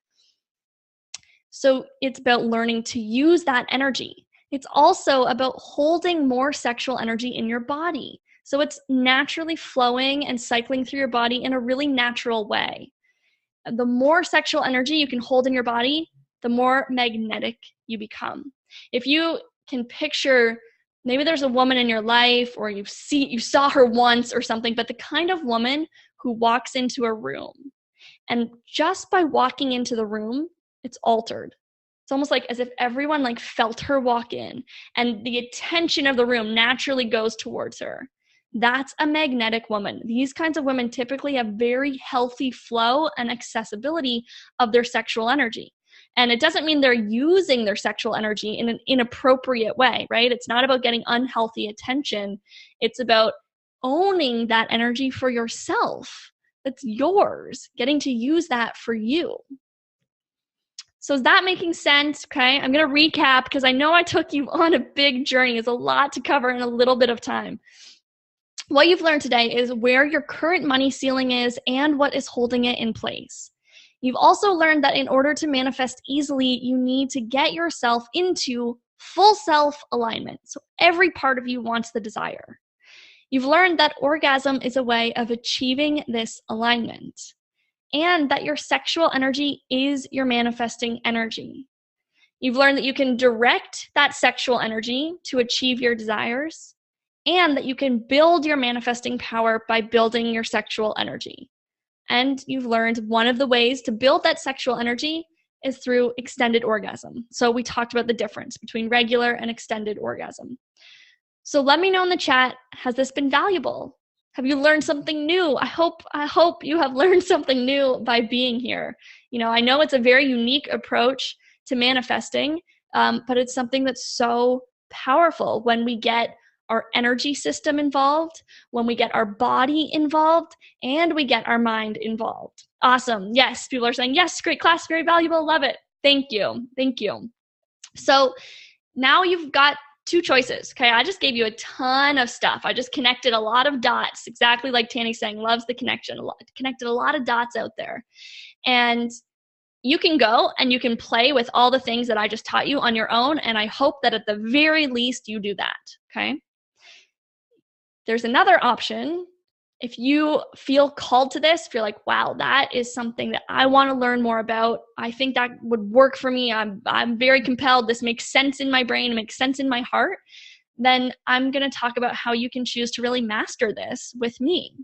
So it's about learning to use that energy. It's also about holding more sexual energy in your body. So it's naturally flowing and cycling through your body in a really natural way. The more sexual energy you can hold in your body, the more magnetic you become. If you can picture, maybe there's a woman in your life, or you saw her once or something, but the kind of woman who walks into a room, and just by walking into the room, it's altered. It's almost like as if everyone felt her walk in, and the attention of the room naturally goes towards her. That's a magnetic woman. These kinds of women typically have very healthy flow and accessibility of their sexual energy. And it doesn't mean they're using their sexual energy in an inappropriate way, right? It's not about getting unhealthy attention. It's about owning that energy for yourself. That's yours, getting to use that for you. So is that making sense? Okay, I'm going to recap because I know I took you on a big journey. It's a lot to cover in a little bit of time. What you've learned today is where your current money ceiling is and what is holding it in place. You've also learned that in order to manifest easily, you need to get yourself into full self-alignment. So every part of you wants the desire. You've learned that orgasm is a way of achieving this alignment, and that your sexual energy is your manifesting energy. You've learned that you can direct that sexual energy to achieve your desires, and that you can build your manifesting power by building your sexual energy. And you've learned one of the ways to build that sexual energy is through extended orgasm. So we talked about the difference between regular and extended orgasm. So let me know in the chat, has this been valuable? Have you learned something new? I hope you have learned something new by being here. I know it's a very unique approach to manifesting, but it's something that's so powerful when we get our energy system involved, when we get our body involved, and we get our mind involved. Awesome. Yes, people are saying, yes, great class, very valuable, love it. Thank you. Thank you. So now you've got two choices. Okay, I just gave you a ton of stuff. I just connected a lot of dots, exactly like Tanny's saying, loves the connection. Connected a lot of dots out there. And you can go and you can play with all the things that I just taught you on your own. And I hope that at the very least you do that. Okay. There's another option. If you feel called to this, if you're like, wow, that is something that I want to learn more about, I think that would work for me, I'm very compelled, this makes sense in my brain, it makes sense in my heart, then I'm going to talk about how you can choose to really master this with me.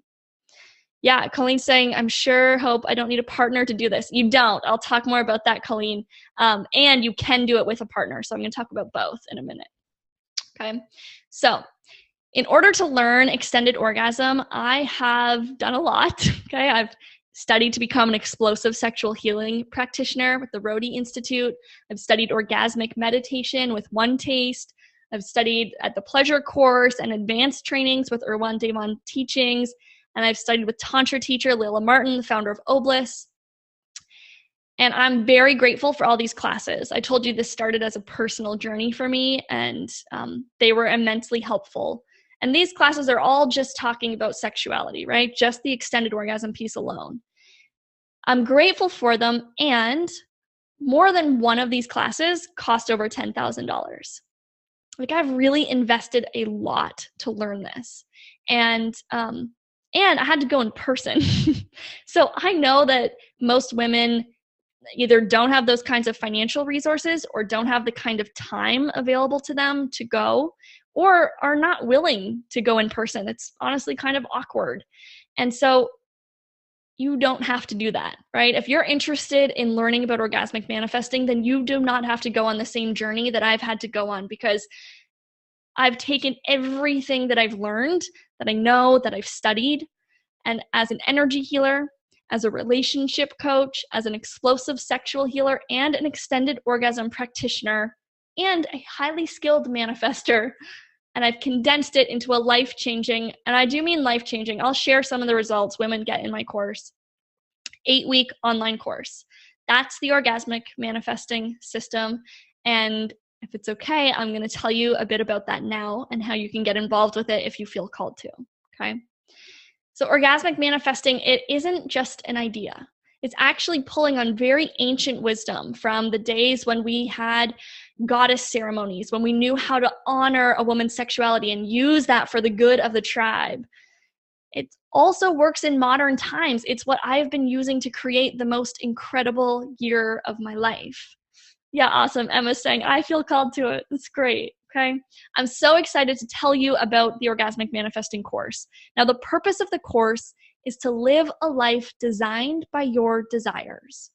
Yeah, Colleen's saying, I'm sure, hope I don't need a partner to do this. You don't. I'll talk more about that, Colleen. And you can do it with a partner. So I'm going to talk about both in a minute. Okay, so in order to learn extended orgasm, I have done a lot. Okay, I've studied to become an explosive sexual healing practitioner with the Rodi Institute. I've studied orgasmic meditation with One Taste. I've studied at the Pleasure Course and advanced trainings with Erwan Devon Teachings. And I've studied with Tantra teacher Layla Martin, the founder of Oblis. And I'm very grateful for all these classes. I told you this started as a personal journey for me, and they were immensely helpful. And these classes are all just talking about sexuality, right? Just the extended orgasm piece alone. I'm grateful for them, and more than one of these classes cost over $10,000. Like, I've really invested a lot to learn this. And I had to go in person. So I know that most women either don't have those kinds of financial resources or don't have the kind of time available to them to go, or are not willing to go in person. It's honestly kind of awkward. And so you don't have to do that, right? If you're interested in learning about orgasmic manifesting, then you do not have to go on the same journey that I've had to go on, because I've taken everything that I've learned, that I know, that I've studied, and as an energy healer, as a relationship coach, as an explosive sexual healer, and an extended orgasm practitioner, and a highly skilled manifester, and I've condensed it into a life-changing, and I do mean life-changing, I'll share some of the results women get in my course, 8-week online course. That's the orgasmic manifesting system. And if it's okay, I'm going to tell you a bit about that now and how you can get involved with it if you feel called to. Okay. So orgasmic manifesting, it isn't just an idea. It's actually pulling on very ancient wisdom from the days when we had goddess ceremonies, when we knew how to honor a woman's sexuality and use that for the good of the tribe. It also works in modern times. It's what I've been using to create the most incredible year of my life. Yeah, awesome. Emma's saying, I feel called to it. That's great. Okay. I'm so excited to tell you about the Orgasmic Manifesting course. Now, the purpose of the course is to live a life designed by your desires,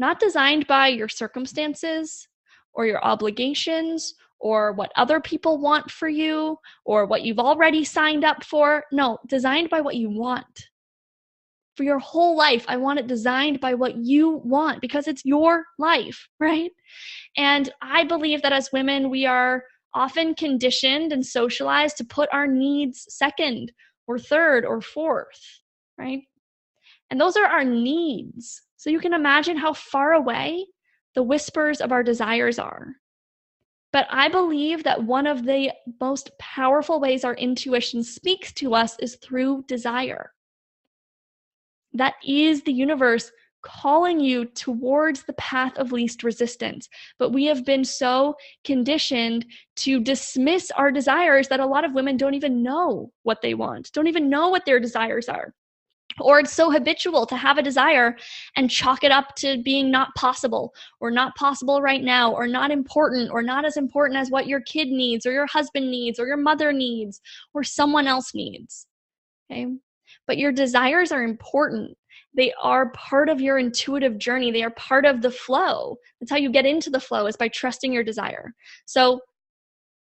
not designed by your circumstances or your obligations or what other people want for you or what you've already signed up for. No, designed by what you want. For your whole life, I want it designed by what you want, because it's your life, right? And I believe that as women, we are often conditioned and socialized to put our needs second or third or fourth, right? And those are our needs. So you can imagine how far away the whispers of our desires are. But I believe that one of the most powerful ways our intuition speaks to us is through desire. That is the universe calling you towards the path of least resistance. But we have been so conditioned to dismiss our desires that a lot of women don't even know what they want, don't even know what their desires are. Or it's so habitual to have a desire and chalk it up to being not possible, or not possible right now, or not important, or not as important as what your kid needs, or your husband needs, or your mother needs, or someone else needs. Okay? But your desires are important. They are part of your intuitive journey. They are part of the flow. That's how you get into the flow, is by trusting your desire. So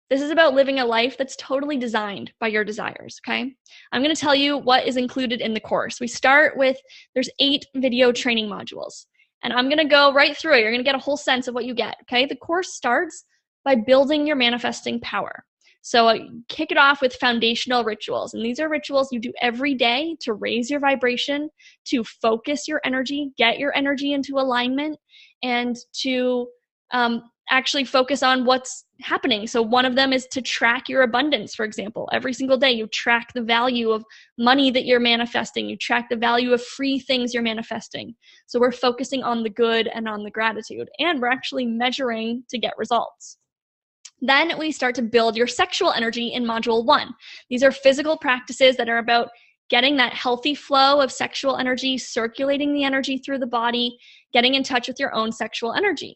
this is about living a life that's totally designed by your desires, okay? I'm going to tell you what is included in the course. We start with, there's 8 video training modules, and I'm going to go right through it. You're going to get a whole sense of what you get, okay? The course starts by building your manifesting power. So kick it off with foundational rituals. And these are rituals you do every day to raise your vibration, to focus your energy, get your energy into alignment, and to actually focus on what's happening. So one of them is to track your abundance, for example. Every single day you track the value of money that you're manifesting. You track the value of free things you're manifesting. So we're focusing on the good and on the gratitude. And we're actually measuring to get results. Then we start to build your sexual energy in module 1. These are physical practices that are about getting that healthy flow of sexual energy, circulating the energy through the body, getting in touch with your own sexual energy.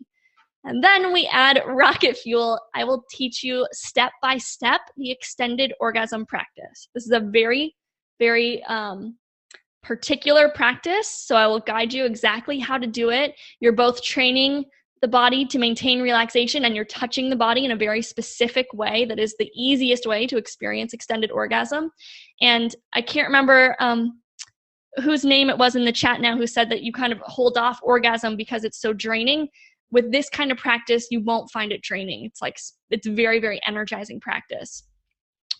And then we add rocket fuel. I will teach you step by step the extended orgasm practice. This is a very, very particular practice. So I will guide you exactly how to do it. You're both training the body to maintain relaxation, and you're touching the body in a very specific way that is the easiest way to experience extended orgasm. And I can't remember whose name it was in the chat now who said that you kind of hold off orgasm because it's so draining. With this kind of practice, you won't find it draining. It's very, very energizing practice.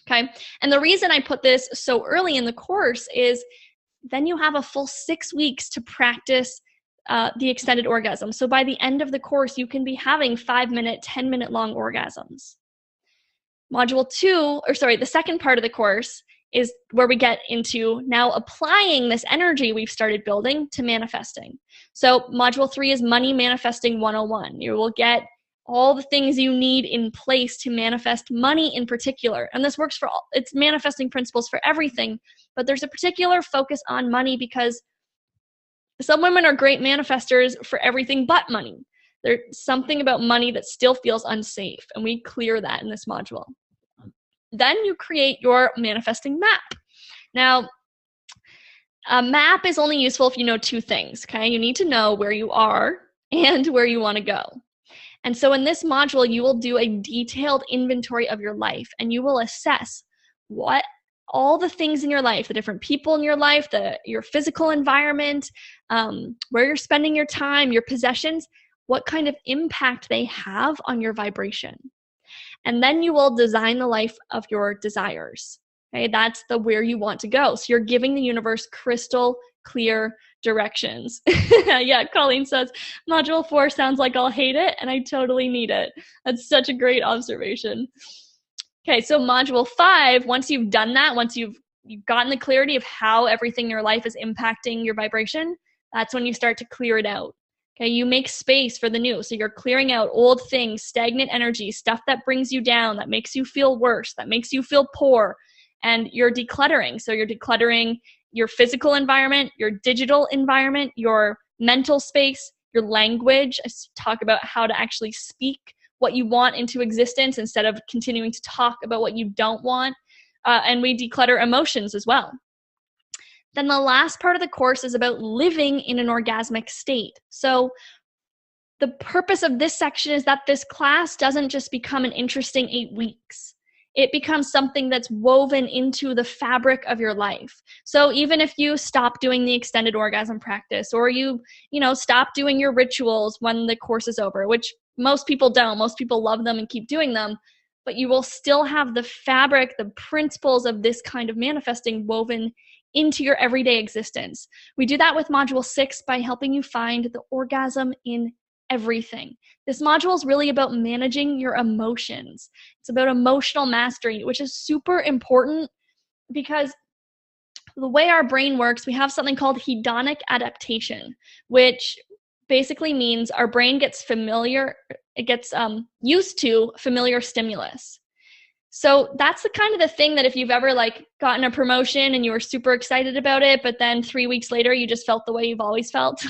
Okay. And the reason I put this so early in the course is then you have a full 6 weeks to practice the extended orgasm. So by the end of the course, you can be having 5-minute, 10-minute long orgasms. The second part of the course is where we get into now applying this energy we've started building to manifesting. So module 3 is Money Manifesting 101. You will get all the things you need in place to manifest money in particular. And this works for all, it's manifesting principles for everything, but there's a particular focus on money because some women are great manifestors for everything but money. There's something about money that still feels unsafe, and we clear that in this module. Then you create your manifesting map. Now, a map is only useful if you know 2 things, okay? You need to know where you are and where you want to go. And so in this module, you will do a detailed inventory of your life, and you will assess what all the things in your life, the different people in your life, your physical environment, where you're spending your time, your possessions, what kind of impact they have on your vibration. And then you will design the life of your desires. Okay, that's the where you want to go. So you're giving the universe crystal clear directions. Yeah, Colleen says, module 4 sounds like I'll hate it, and I totally need it. That's such a great observation. Okay, so module 5, once you've done that, once you've gotten the clarity of how everything in your life is impacting your vibration, that's when you start to clear it out. Okay, you make space for the new. So you're clearing out old things, stagnant energy, stuff that brings you down, that makes you feel worse, that makes you feel poor, and you're decluttering. So you're decluttering your physical environment, your digital environment, your mental space, your language. I talk about how to actually speak what you want into existence instead of continuing to talk about what you don't want. And we declutter emotions as well. Then the last part of the course is about living in an orgasmic state. So the purpose of this section is that this class doesn't just become an interesting 8 weeks. It becomes something that's woven into the fabric of your life. So even if you stop doing the extended orgasm practice, or you stop doing your rituals when the course is over, which most people don't. Most people love them and keep doing them, but you will still have the fabric, the principles of this kind of manifesting woven into your everyday existence. We do that with module 6 by helping you find the orgasm in everything. This module is really about managing your emotions. It's about emotional mastery, which is super important because the way our brain works, we have something called hedonic adaptation, which basically means our brain gets used to familiar stimulus. So that's the kind of the thing that if you've ever gotten a promotion and you were super excited about it, but then 3 weeks later you just felt the way you've always felt,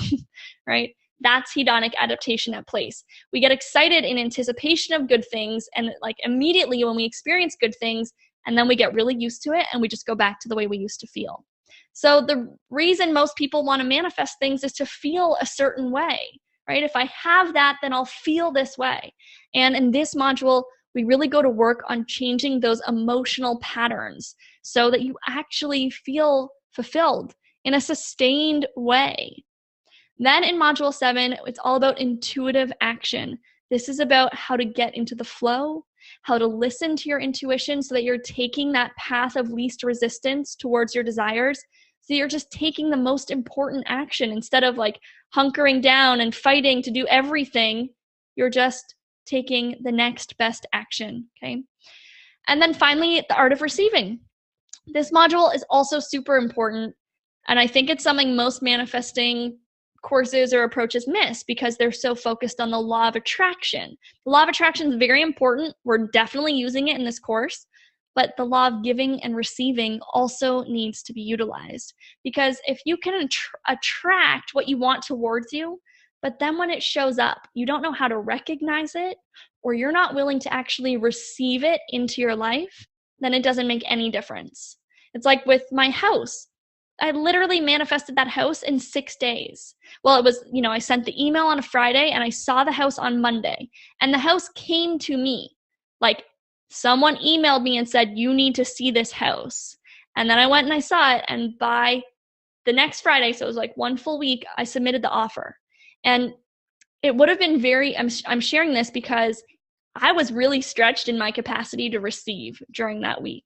right? That's hedonic adaptation at place. We get excited in anticipation of good things, and immediately when we experience good things, and then we get really used to it and we just go back to the way we used to feel. So the reason most people want to manifest things is to feel a certain way, right? If I have that, then I'll feel this way. And in this module, we really go to work on changing those emotional patterns so that you actually feel fulfilled in a sustained way. Then in module 7, it's all about intuitive action. This is about how to get into the flow, how to listen to your intuition so that you're taking that path of least resistance towards your desires. So you're just taking the most important action instead of hunkering down and fighting to do everything. You're just taking the next best action, okay? And then finally, the art of receiving. This module is also super important, and I think it's something most manifesting courses or approaches miss because they're so focused on the law of attraction. The law of attraction is very important. We're definitely using it in this course, but the law of giving and receiving also needs to be utilized, because if you can attract what you want towards you, but then when it shows up, you don't know how to recognize it, or you're not willing to actually receive it into your life, then it doesn't make any difference. It's like with my house. I literally manifested that house in 6 days. Well, it was, I sent the email on a Friday and I saw the house on Monday, and the house came to me. Someone emailed me and said, you need to see this house. And then I went and I saw it, and by the next Friday, so it was 1 full week, I submitted the offer. And it would have been I'm sharing this because I was really stretched in my capacity to receive during that week.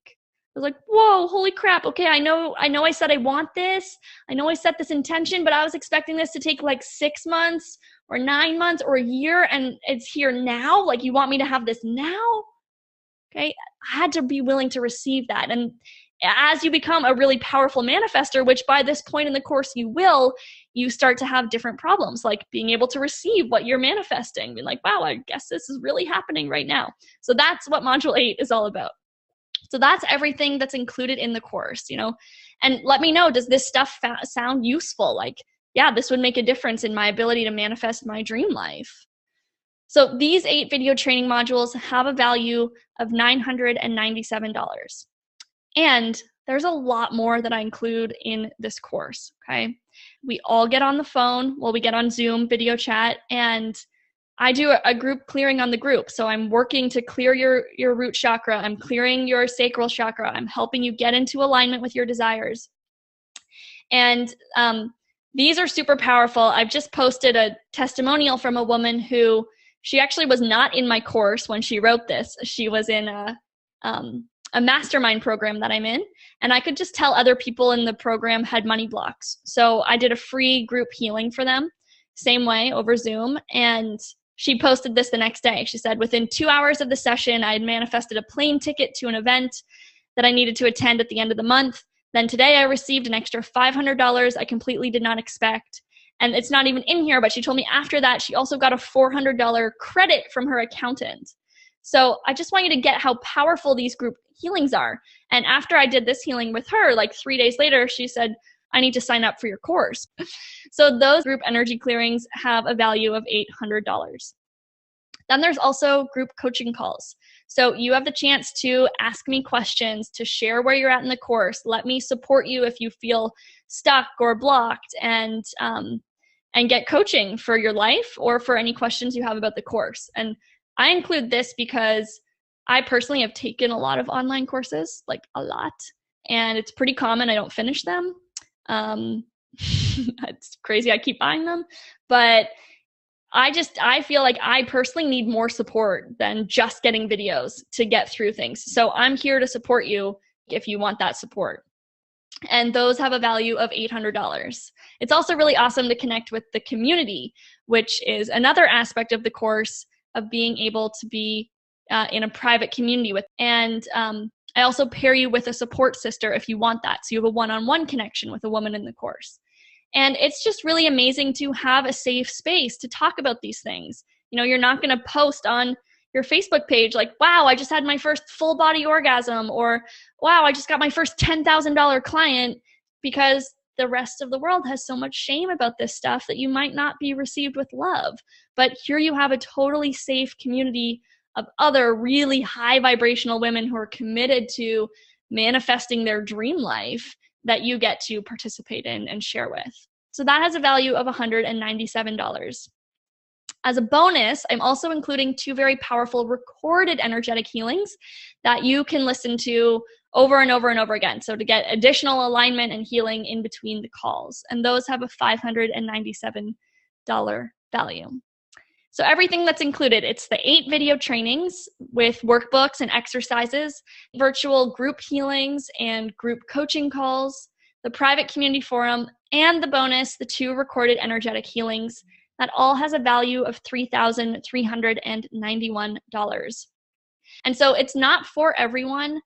I was like, whoa, holy crap. Okay, I know I said I want this. I know I set this intention, but I was expecting this to take 6 months or 9 months or a year, and it's here now. You want me to have this now? Okay, I had to be willing to receive that. And as you become a really powerful manifester, which by this point in the course you will, you start to have different problems, like being able to receive what you're manifesting. Being like, wow, I guess this is really happening right now. So that's what Module 8 is all about. So that's everything that's included in the course, and let me know, does this stuff sound useful? Like, yeah, this would make a difference in my ability to manifest my dream life. So these 8 video training modules have a value of $997. And there's a lot more that I include in this course, okay? We all get on the phone, we get on Zoom video chat, and I do a group clearing on the group. So I'm working to clear your root chakra. I'm clearing your sacral chakra. I'm helping you get into alignment with your desires. And these are super powerful. I've just posted a testimonial from a woman who, she actually was not in my course when she wrote this. She was in a mastermind program that I'm in, and I could just tell other people in the program had money blocks. So I did a free group healing for them, same way over Zoom, and she posted this the next day. She said, within 2 hours of the session, I had manifested a plane ticket to an event that I needed to attend at the end of the month. Then today I received an extra $500 I completely did not expect. And it's not even in here, but she told me after that, she also got a $400 credit from her accountant. So I just want you to get how powerful these group healings are. And after I did this healing with her, like 3 days later, she said, I need to sign up for your course. So those group energy clearings have a value of $800. Then there's also group coaching calls. So you have the chance to ask me questions, to share where you're at in the course. Let me support you if you feel stuck or blocked, and get coaching for your life or for any questions you have about the course. And I include this because I personally have taken a lot of online courses, like a lot, and it's pretty common I don't finish them. It's crazy. I keep buying them, but I feel like I personally need more support than just getting videos to get through things. So I'm here to support you if you want that support. And those have a value of $800. It's also really awesome to connect with the community, which is another aspect of the course of being able to be in a private community with. And I also pair you with a support sister if you want that. So you have a one-on-one connection with a woman in the course. And it's just really amazing to have a safe space to talk about these things. You're not going to post on your Facebook page like, wow, I just had my first full body orgasm, or wow, I just got my first $10,000 client, because the rest of the world has so much shame about this stuff that you might not be received with love. But here you have a totally safe community of other really high vibrational women who are committed to manifesting their dream life that you get to participate in and share with. So that has a value of $197. As a bonus, I'm also including 2 very powerful recorded energetic healings that you can listen to over and over and over again. So to get additional alignment and healing in between the calls. And those have a $597 value. So everything that's included, it's the 8 video trainings with workbooks and exercises, virtual group healings and group coaching calls, the private community forum, and the bonus, the 2 recorded energetic healings. That all has a value of $3,391. And so it's not for everyone.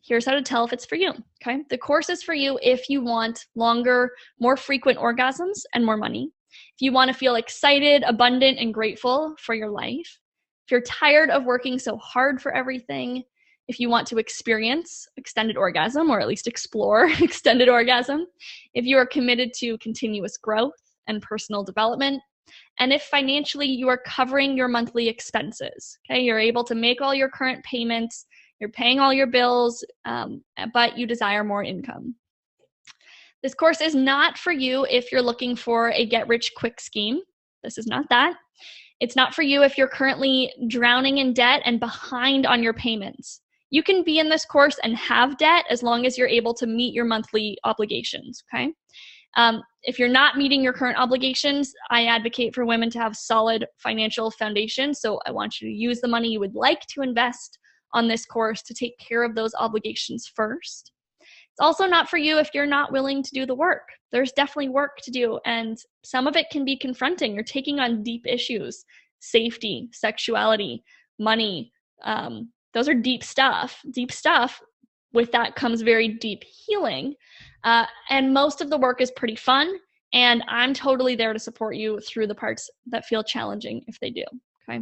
Here's how to tell if it's for you, okay? The course is for you if you want longer, more frequent orgasms and more money. If you want to feel excited, abundant, and grateful for your life. If you're tired of working so hard for everything. If you want to experience extended orgasm, or at least explore extended orgasm. If you are committed to continuous growth and personal development, and if financially you are covering your monthly expenses, okay, you're able to make all your current payments, you're paying all your bills, but you desire more income. This course is not for you if you're looking for a get-rich-quick scheme. This is not that. It's not for you if you're currently drowning in debt and behind on your payments. You can be in this course and have debt as long as you're able to meet your monthly obligations, okay? If you're not meeting your current obligations, I advocate for women to have solid financial foundation. So I want you to use the money you would like to invest on this course to take care of those obligations first. It's also not for you if you're not willing to do the work. There's definitely work to do, and some of it can be confronting. You're taking on deep issues, safety, sexuality, money. Those are deep stuff. Deep stuff with that comes very deep healing. And most of the work is pretty fun. And I'm totally there to support you through the parts that feel challenging if they do. Okay.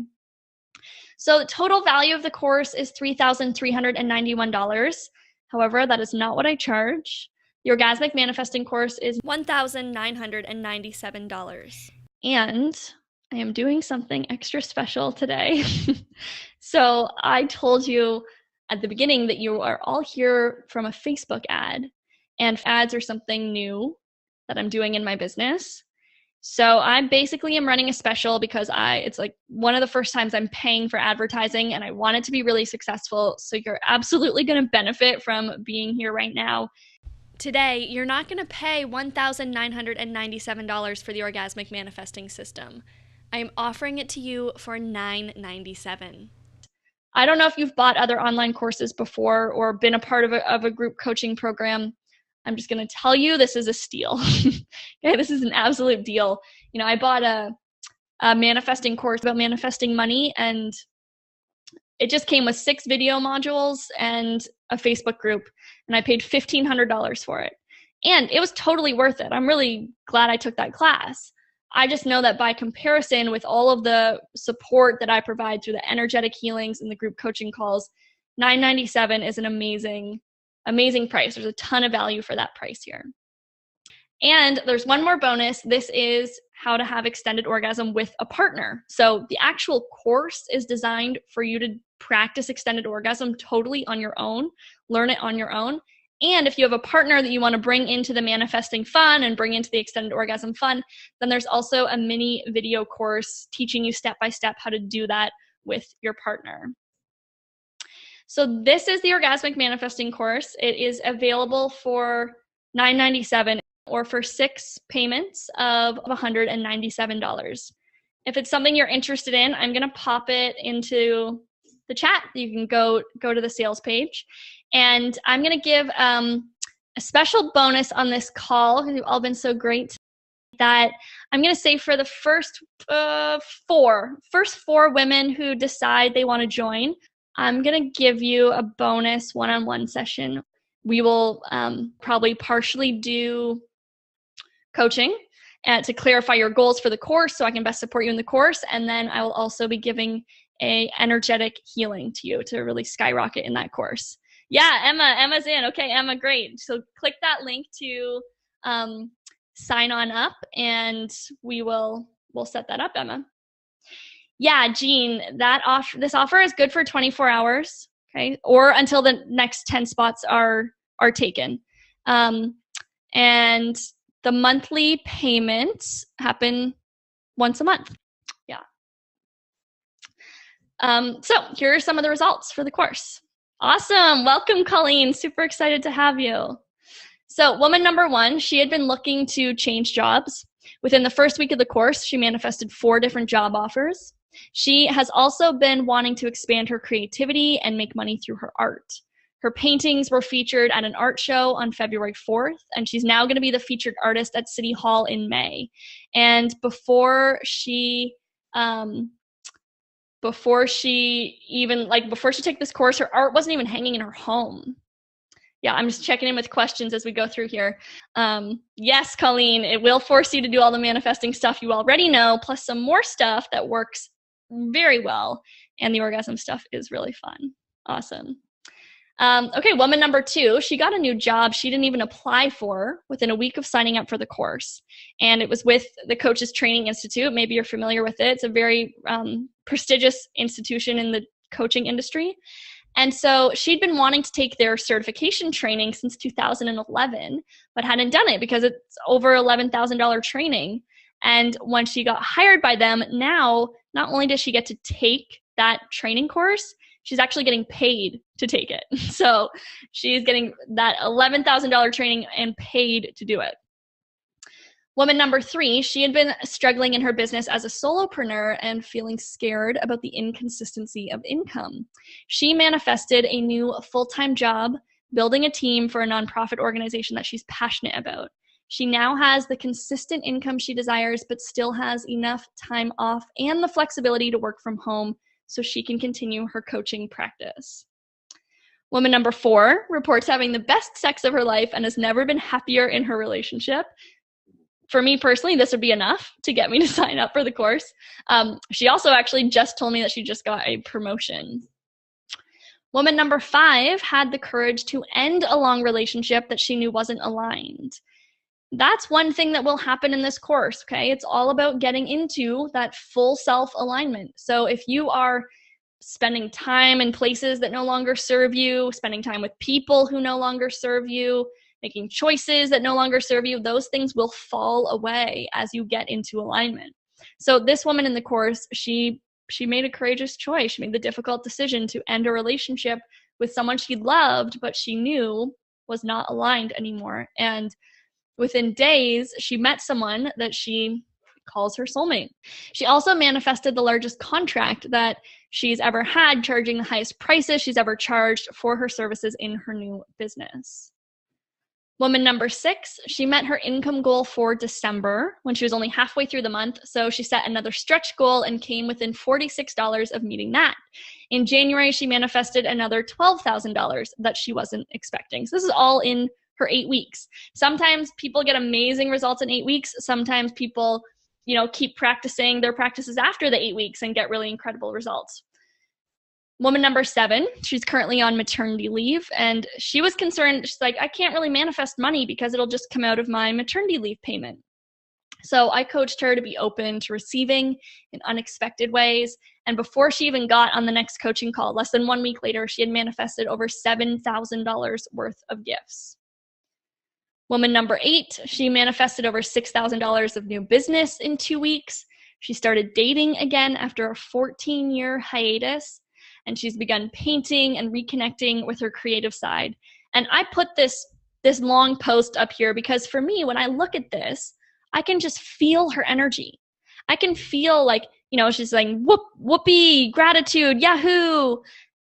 So the total value of the course is $3,391. However, that is not what I charge. The Orgasmic Manifesting course is $1,997. And I am doing something extra special today. So I told you at the beginning that you are all here from a Facebook ad, and ads are something new that I'm doing in my business. So I basically am running a special because it's like one of the first times I'm paying for advertising, and I want it to be really successful. So you're absolutely going to benefit from being here right now. Today, you're not going to pay $1,997 for the Orgasmic Manifesting System. I am offering it to you for $997. I don't know if you've bought other online courses before or been a part of a group coaching program. I'm just going to tell you this is a steal. Okay, this is an absolute deal. You know, I bought a manifesting course about manifesting money, and it just came with 6 video modules and a Facebook group, and I paid $1,500 for it. And it was totally worth it. I'm really glad I took that class. I just know that by comparison with all of the support that I provide through the energetic healings and the group coaching calls, $997 is an amazing price. There's a ton of value for that price here. And there's one more bonus. This is how to have extended orgasm with a partner. So the actual course is designed for you to practice extended orgasm totally on your own, learn it on your own. And if you have a partner that you want to bring into the manifesting fun and bring into the extended orgasm fun, then there's also a mini video course teaching you step by step how to do that with your partner. So this is the Orgasmic Manifesting course. It is available for $997 or for 6 payments of $197. If it's something you're interested in, I'm going to pop it into the chat. You can go to the sales page. And I'm going to give a special bonus on this call, because you've all been so great, that I'm going to say for the first 4 women who decide they want to join, I'm going to give you a bonus one-on-one session. We will probably partially do coaching to clarify your goals for the course so I can best support you in the course. And then I will also be giving a energetic healing to you to really skyrocket in that course. Yeah, Emma's in. Okay, Emma, great. So click that link to sign on up, and we'll set that up, Emma. Yeah, Jean, this offer is good for 24 hours, okay, or until the next 10 spots are taken. And the monthly payments happen once a month. Yeah. So here are some of the results for the course. Awesome. Welcome, Colleen. Super excited to have you. So woman number 1, she had been looking to change jobs. Within the first week of the course, she manifested 4 different job offers. She has also been wanting to expand her creativity and make money through her art. Her paintings were featured at an art show on February 4th, and she's now going to be the featured artist at City Hall in May. And before she took this course, her art wasn't even hanging in her home. Yeah, I'm just checking in with questions as we go through here. Yes, Colleen, it will force you to do all the manifesting stuff you already know, plus some more stuff that works very well. And the orgasm stuff is really fun. Awesome. Okay, woman number 2, she got a new job she didn't even apply for within a week of signing up for the course. And it was with the Coaches Training Institute. Maybe you're familiar with it. It's a very prestigious institution in the coaching industry. And so she'd been wanting to take their certification training since 2011, but hadn't done it because it's over $11,000 training. And when she got hired by them, now not only does she get to take that training course, she's actually getting paid to take it. So she's getting that $11,000 training and paid to do it. Woman number 3, she had been struggling in her business as a solopreneur and feeling scared about the inconsistency of income. She manifested a new full-time job, building a team for a nonprofit organization that she's passionate about. She now has the consistent income she desires, but still has enough time off and the flexibility to work from home so she can continue her coaching practice. Woman number 4 reports having the best sex of her life and has never been happier in her relationship. For me personally, this would be enough to get me to sign up for the course. She also actually just told me that she just got a promotion. Woman number 5 had the courage to end a long relationship that she knew wasn't aligned. That's one thing that will happen in this course, okay? It's all about getting into that full self-alignment. So if you are spending time in places that no longer serve you, spending time with people who no longer serve you, making choices that no longer serve you, those things will fall away as you get into alignment. So this woman in the course, she made a courageous choice. She made the difficult decision to end a relationship with someone she loved, but she knew was not aligned anymore. And within days, she met someone that she calls her soulmate. She also manifested the largest contract that she's ever had, charging the highest prices she's ever charged for her services in her new business. Woman number 6, she met her income goal for December when she was only halfway through the month. So she set another stretch goal and came within $46 of meeting that. In January, she manifested another $12,000 that she wasn't expecting. So this is all in her 8 weeks. Sometimes people get amazing results in 8 weeks. Sometimes people, keep practicing their practices after the 8 weeks and get really incredible results. Woman number 7, she's currently on maternity leave, and she was concerned. She's like, I can't really manifest money because it'll just come out of my maternity leave payment. So I coached her to be open to receiving in unexpected ways. And before she even got on the next coaching call, less than 1 week later, she had manifested over $7,000 worth of gifts. Woman number 8, she manifested over $6,000 of new business in 2 weeks. She started dating again after a 14-year hiatus, and she's begun painting and reconnecting with her creative side. And I put this long post up here because for me, when I look at this, I can just feel her energy. I can feel like, she's saying, whoop, whoopee, gratitude, yahoo.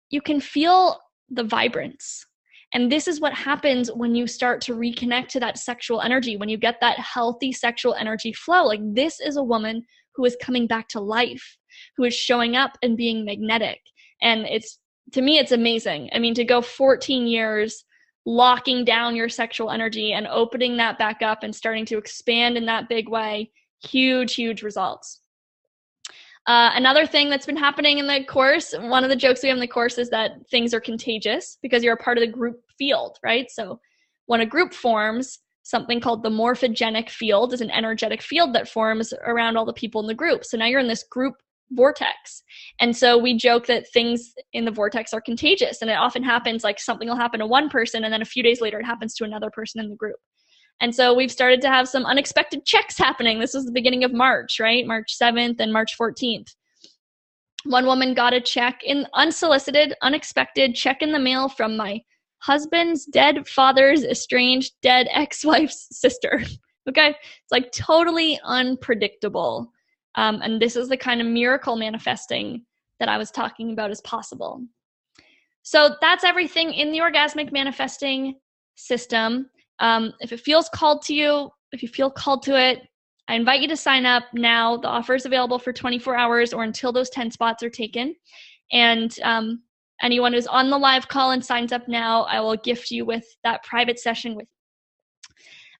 You can feel the vibrance. And this is what happens when you start to reconnect to that sexual energy, when you get that healthy sexual energy flow. Like, this is a woman who is coming back to life, who is showing up and being magnetic. And to me, it's amazing. I mean, to go 14 years locking down your sexual energy and opening that back up and starting to expand in that big way, huge, huge results. Another thing that's been happening in the course, one of the jokes we have in the course is that things are contagious because you're a part of the group field, right? So when a group forms, something called the morphogenic field is an energetic field that forms around all the people in the group. So now you're in this group vortex. And so we joke that things in the vortex are contagious. And it often happens, like something will happen to one person and then a few days later it happens to another person in the group. And so we've started to have some unexpected checks happening. This was the beginning of March, right? March 7th and March 14th. One woman got a check, in unsolicited, unexpected check in the mail from my husband's dead father's estranged dead ex-wife's sister. Okay? It's like totally unpredictable. And this is the kind of miracle manifesting that I was talking about is possible. So that's everything in the orgasmic manifesting system. If it feels called to you, if you feel called to it, I invite you to sign up now. The offer is available for 24 hours or until those 10 spots are taken. And anyone who's on the live call and signs up now, I will gift you with that private session with.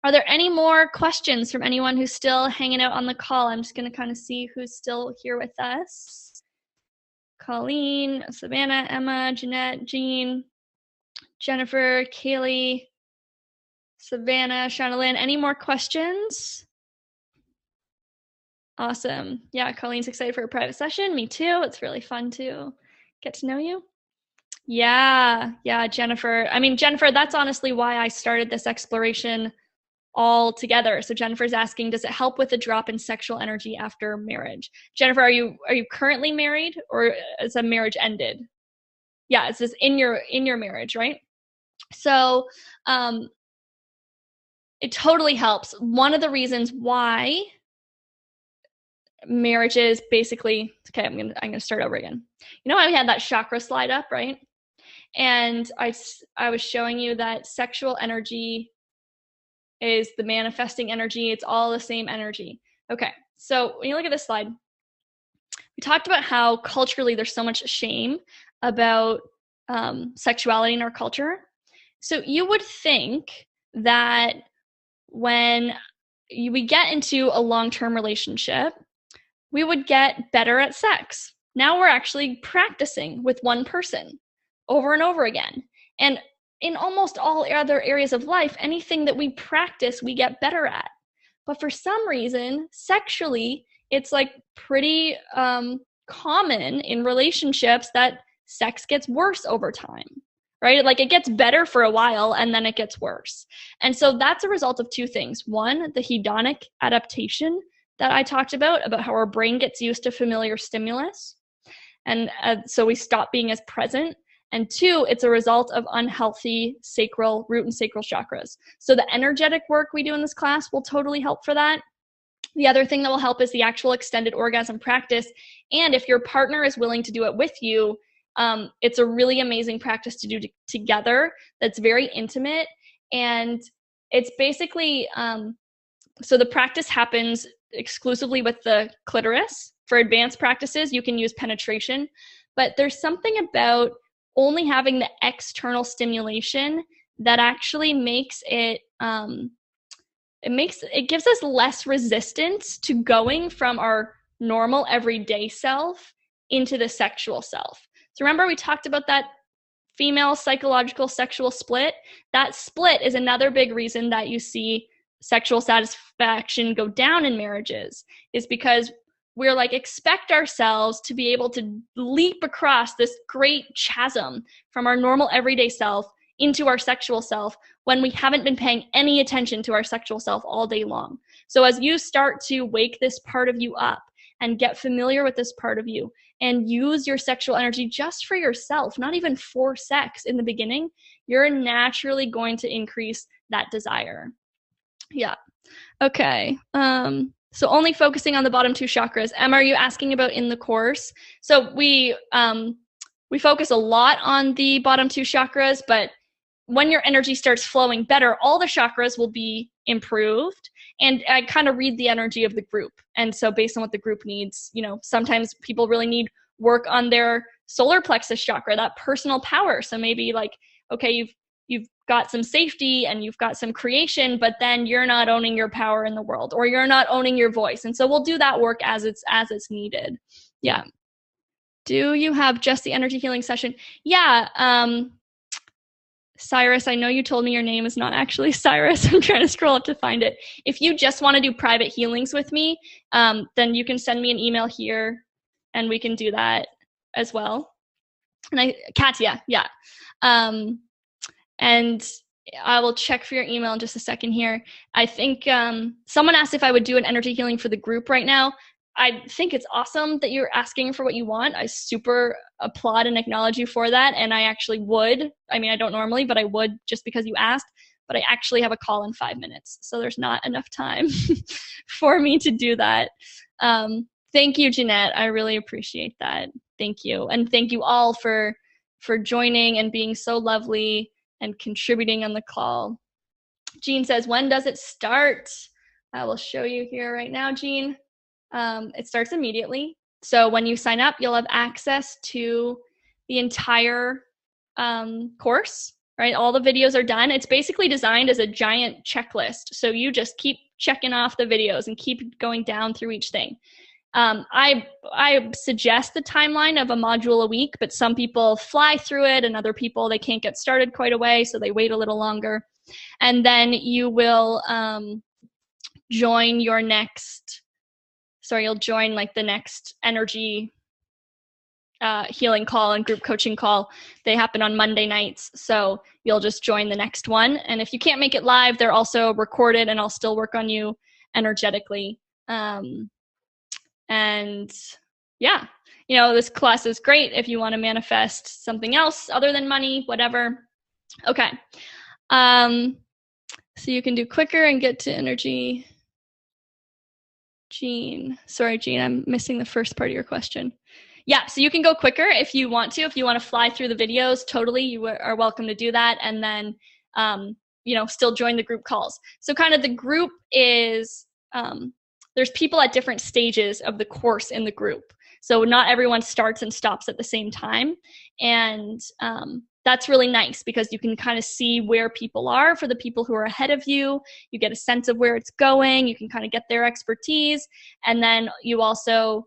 Are there any more questions from anyone who's still hanging out on the call? I'm just going to kind of see who's still here with us. Colleen, Savannah, Emma, Jeanette, Jean, Jennifer, Kaylee, Savannah, Shannalyn. Any more questions? Awesome. Yeah, Colleen's excited for a private session. Me too. It's really fun to get to know you. Yeah, Jennifer. I mean, Jennifer, that's honestly why I started this exploration all together. So Jennifer's asking, does it help with the drop in sexual energy after marriage? Jennifer, are you currently married or is a marriage ended? Yeah, it's this in your marriage, right? So it totally helps. One of the reasons why marriages basically, okay, I'm gonna start over again. You know, I had that chakra slide up, right? And I was showing you that sexual energy is the manifesting energy. It's all the same energy. Okay, so when you look at this slide, we talked about how culturally there's so much shame about sexuality in our culture. So you would think that when we get into a long-term relationship, we would get better at sex. Now we're actually practicing with one person over and over again. And in almost all other areas of life, anything that we practice, we get better at. But for some reason, sexually, it's like pretty common in relationships that sex gets worse over time, right? Like it gets better for a while and then it gets worse. And so that's a result of two things. One, the hedonic adaptation that I talked about how our brain gets used to familiar stimulus. And so we stop being as present. And two, it's a result of unhealthy sacral, root and sacral chakras. So the energetic work we do in this class will totally help for that. The other thing that will help is the actual extended orgasm practice. And if your partner is willing to do it with you, it's a really amazing practice to do together that's very intimate. And it's basically, so the practice happens exclusively with the clitoris. For advanced practices, you can use penetration. But there's something about only having the external stimulation that actually makes it, it gives us less resistance to going from our normal everyday self into the sexual self. So remember we talked about that female psychological sexual split? That split is another big reason that you see sexual satisfaction go down in marriages, is because we're like expect ourselves to be able to leap across this great chasm from our normal everyday self into our sexual self when we haven't been paying any attention to our sexual self all day long. So as you start to wake this part of you up and get familiar with this part of you and use your sexual energy just for yourself, not even for sex in the beginning, you're naturally going to increase that desire. Yeah. Okay. So only focusing on the bottom two chakras. Emma, are you asking about in the course? So we focus a lot on the bottom two chakras, but when your energy starts flowing better, all the chakras will be improved. And I kind of read the energy of the group. And so based on what the group needs, sometimes people really need work on their solar plexus chakra, that personal power. So maybe like, okay, you've got some safety and you've got some creation, but then you're not owning your power in the world, or you're not owning your voice. And so we'll do that work as it's needed. Yeah. Do you have just the energy healing session? Yeah. Cyrus, I know you told me your name is not actually Cyrus. I'm trying to scroll up to find it. If you just want to do private healings with me, then you can send me an email here and we can do that as well. And Katya, yeah. And I will check for your email in just a second here. I think someone asked if I would do an energy healing for the group right now. I think it's awesome that you're asking for what you want. I super applaud and acknowledge you for that. And I actually would. I mean, I don't normally, but I would just because you asked. But I actually have a call in 5 minutes. So there's not enough time for me to do that. Thank you, Jeanette. I really appreciate that. Thank you. And thank you all for joining and being so lovely and contributing on the call. Jean says, when does it start? I will show you here right now, Jean. It starts immediately. So when you sign up, you'll have access to the entire course, right? All the videos are done. It's basically designed as a giant checklist. So you just keep checking off the videos and keep going down through each thing. I suggest the timeline of a module a week, but some people fly through it and other people, they can't get started quite away, so they wait a little longer. And then you will join your next, you'll join like the next energy healing call and group coaching call. They happen on Monday nights, so you'll just join the next one. And if you can't make it live, they're also recorded and I'll still work on you energetically. And yeah, this class is great if you want to manifest something else other than money, whatever. Okay. So you can do quicker and get to energy. Jean, sorry, Jean, I'm missing the first part of your question. Yeah, so you can go quicker if you want to. If you want to fly through the videos, totally, you are welcome to do that. And then, still join the group calls. So kind of the group is, there's people at different stages of the course in the group. So not everyone starts and stops at the same time. And that's really nice because you can kind of see where people are. For the people who are ahead of you, you get a sense of where it's going. You can kind of get their expertise. And then you also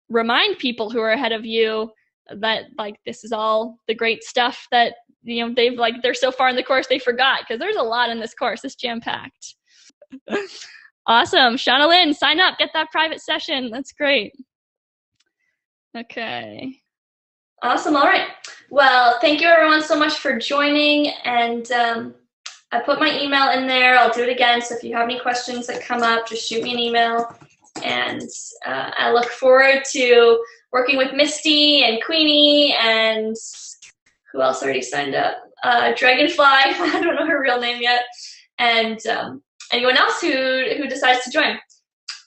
remind people who are ahead of you that like this is all the great stuff that they're so far in the course they forgot, because there's a lot in this course. It's jam-packed. Awesome. Shauna Lynn, sign up, get that private session. That's great. Okay. Awesome. All right. Well, thank you everyone so much for joining. And I put my email in there. I'll do it again. So if you have any questions that come up, just shoot me an email. And I look forward to working with Misty and Queenie and who else already signed up? Dragonfly. I don't know her real name yet. And anyone else who decides to join.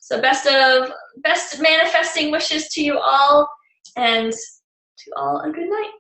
So best manifesting wishes to you all, and to all a good night.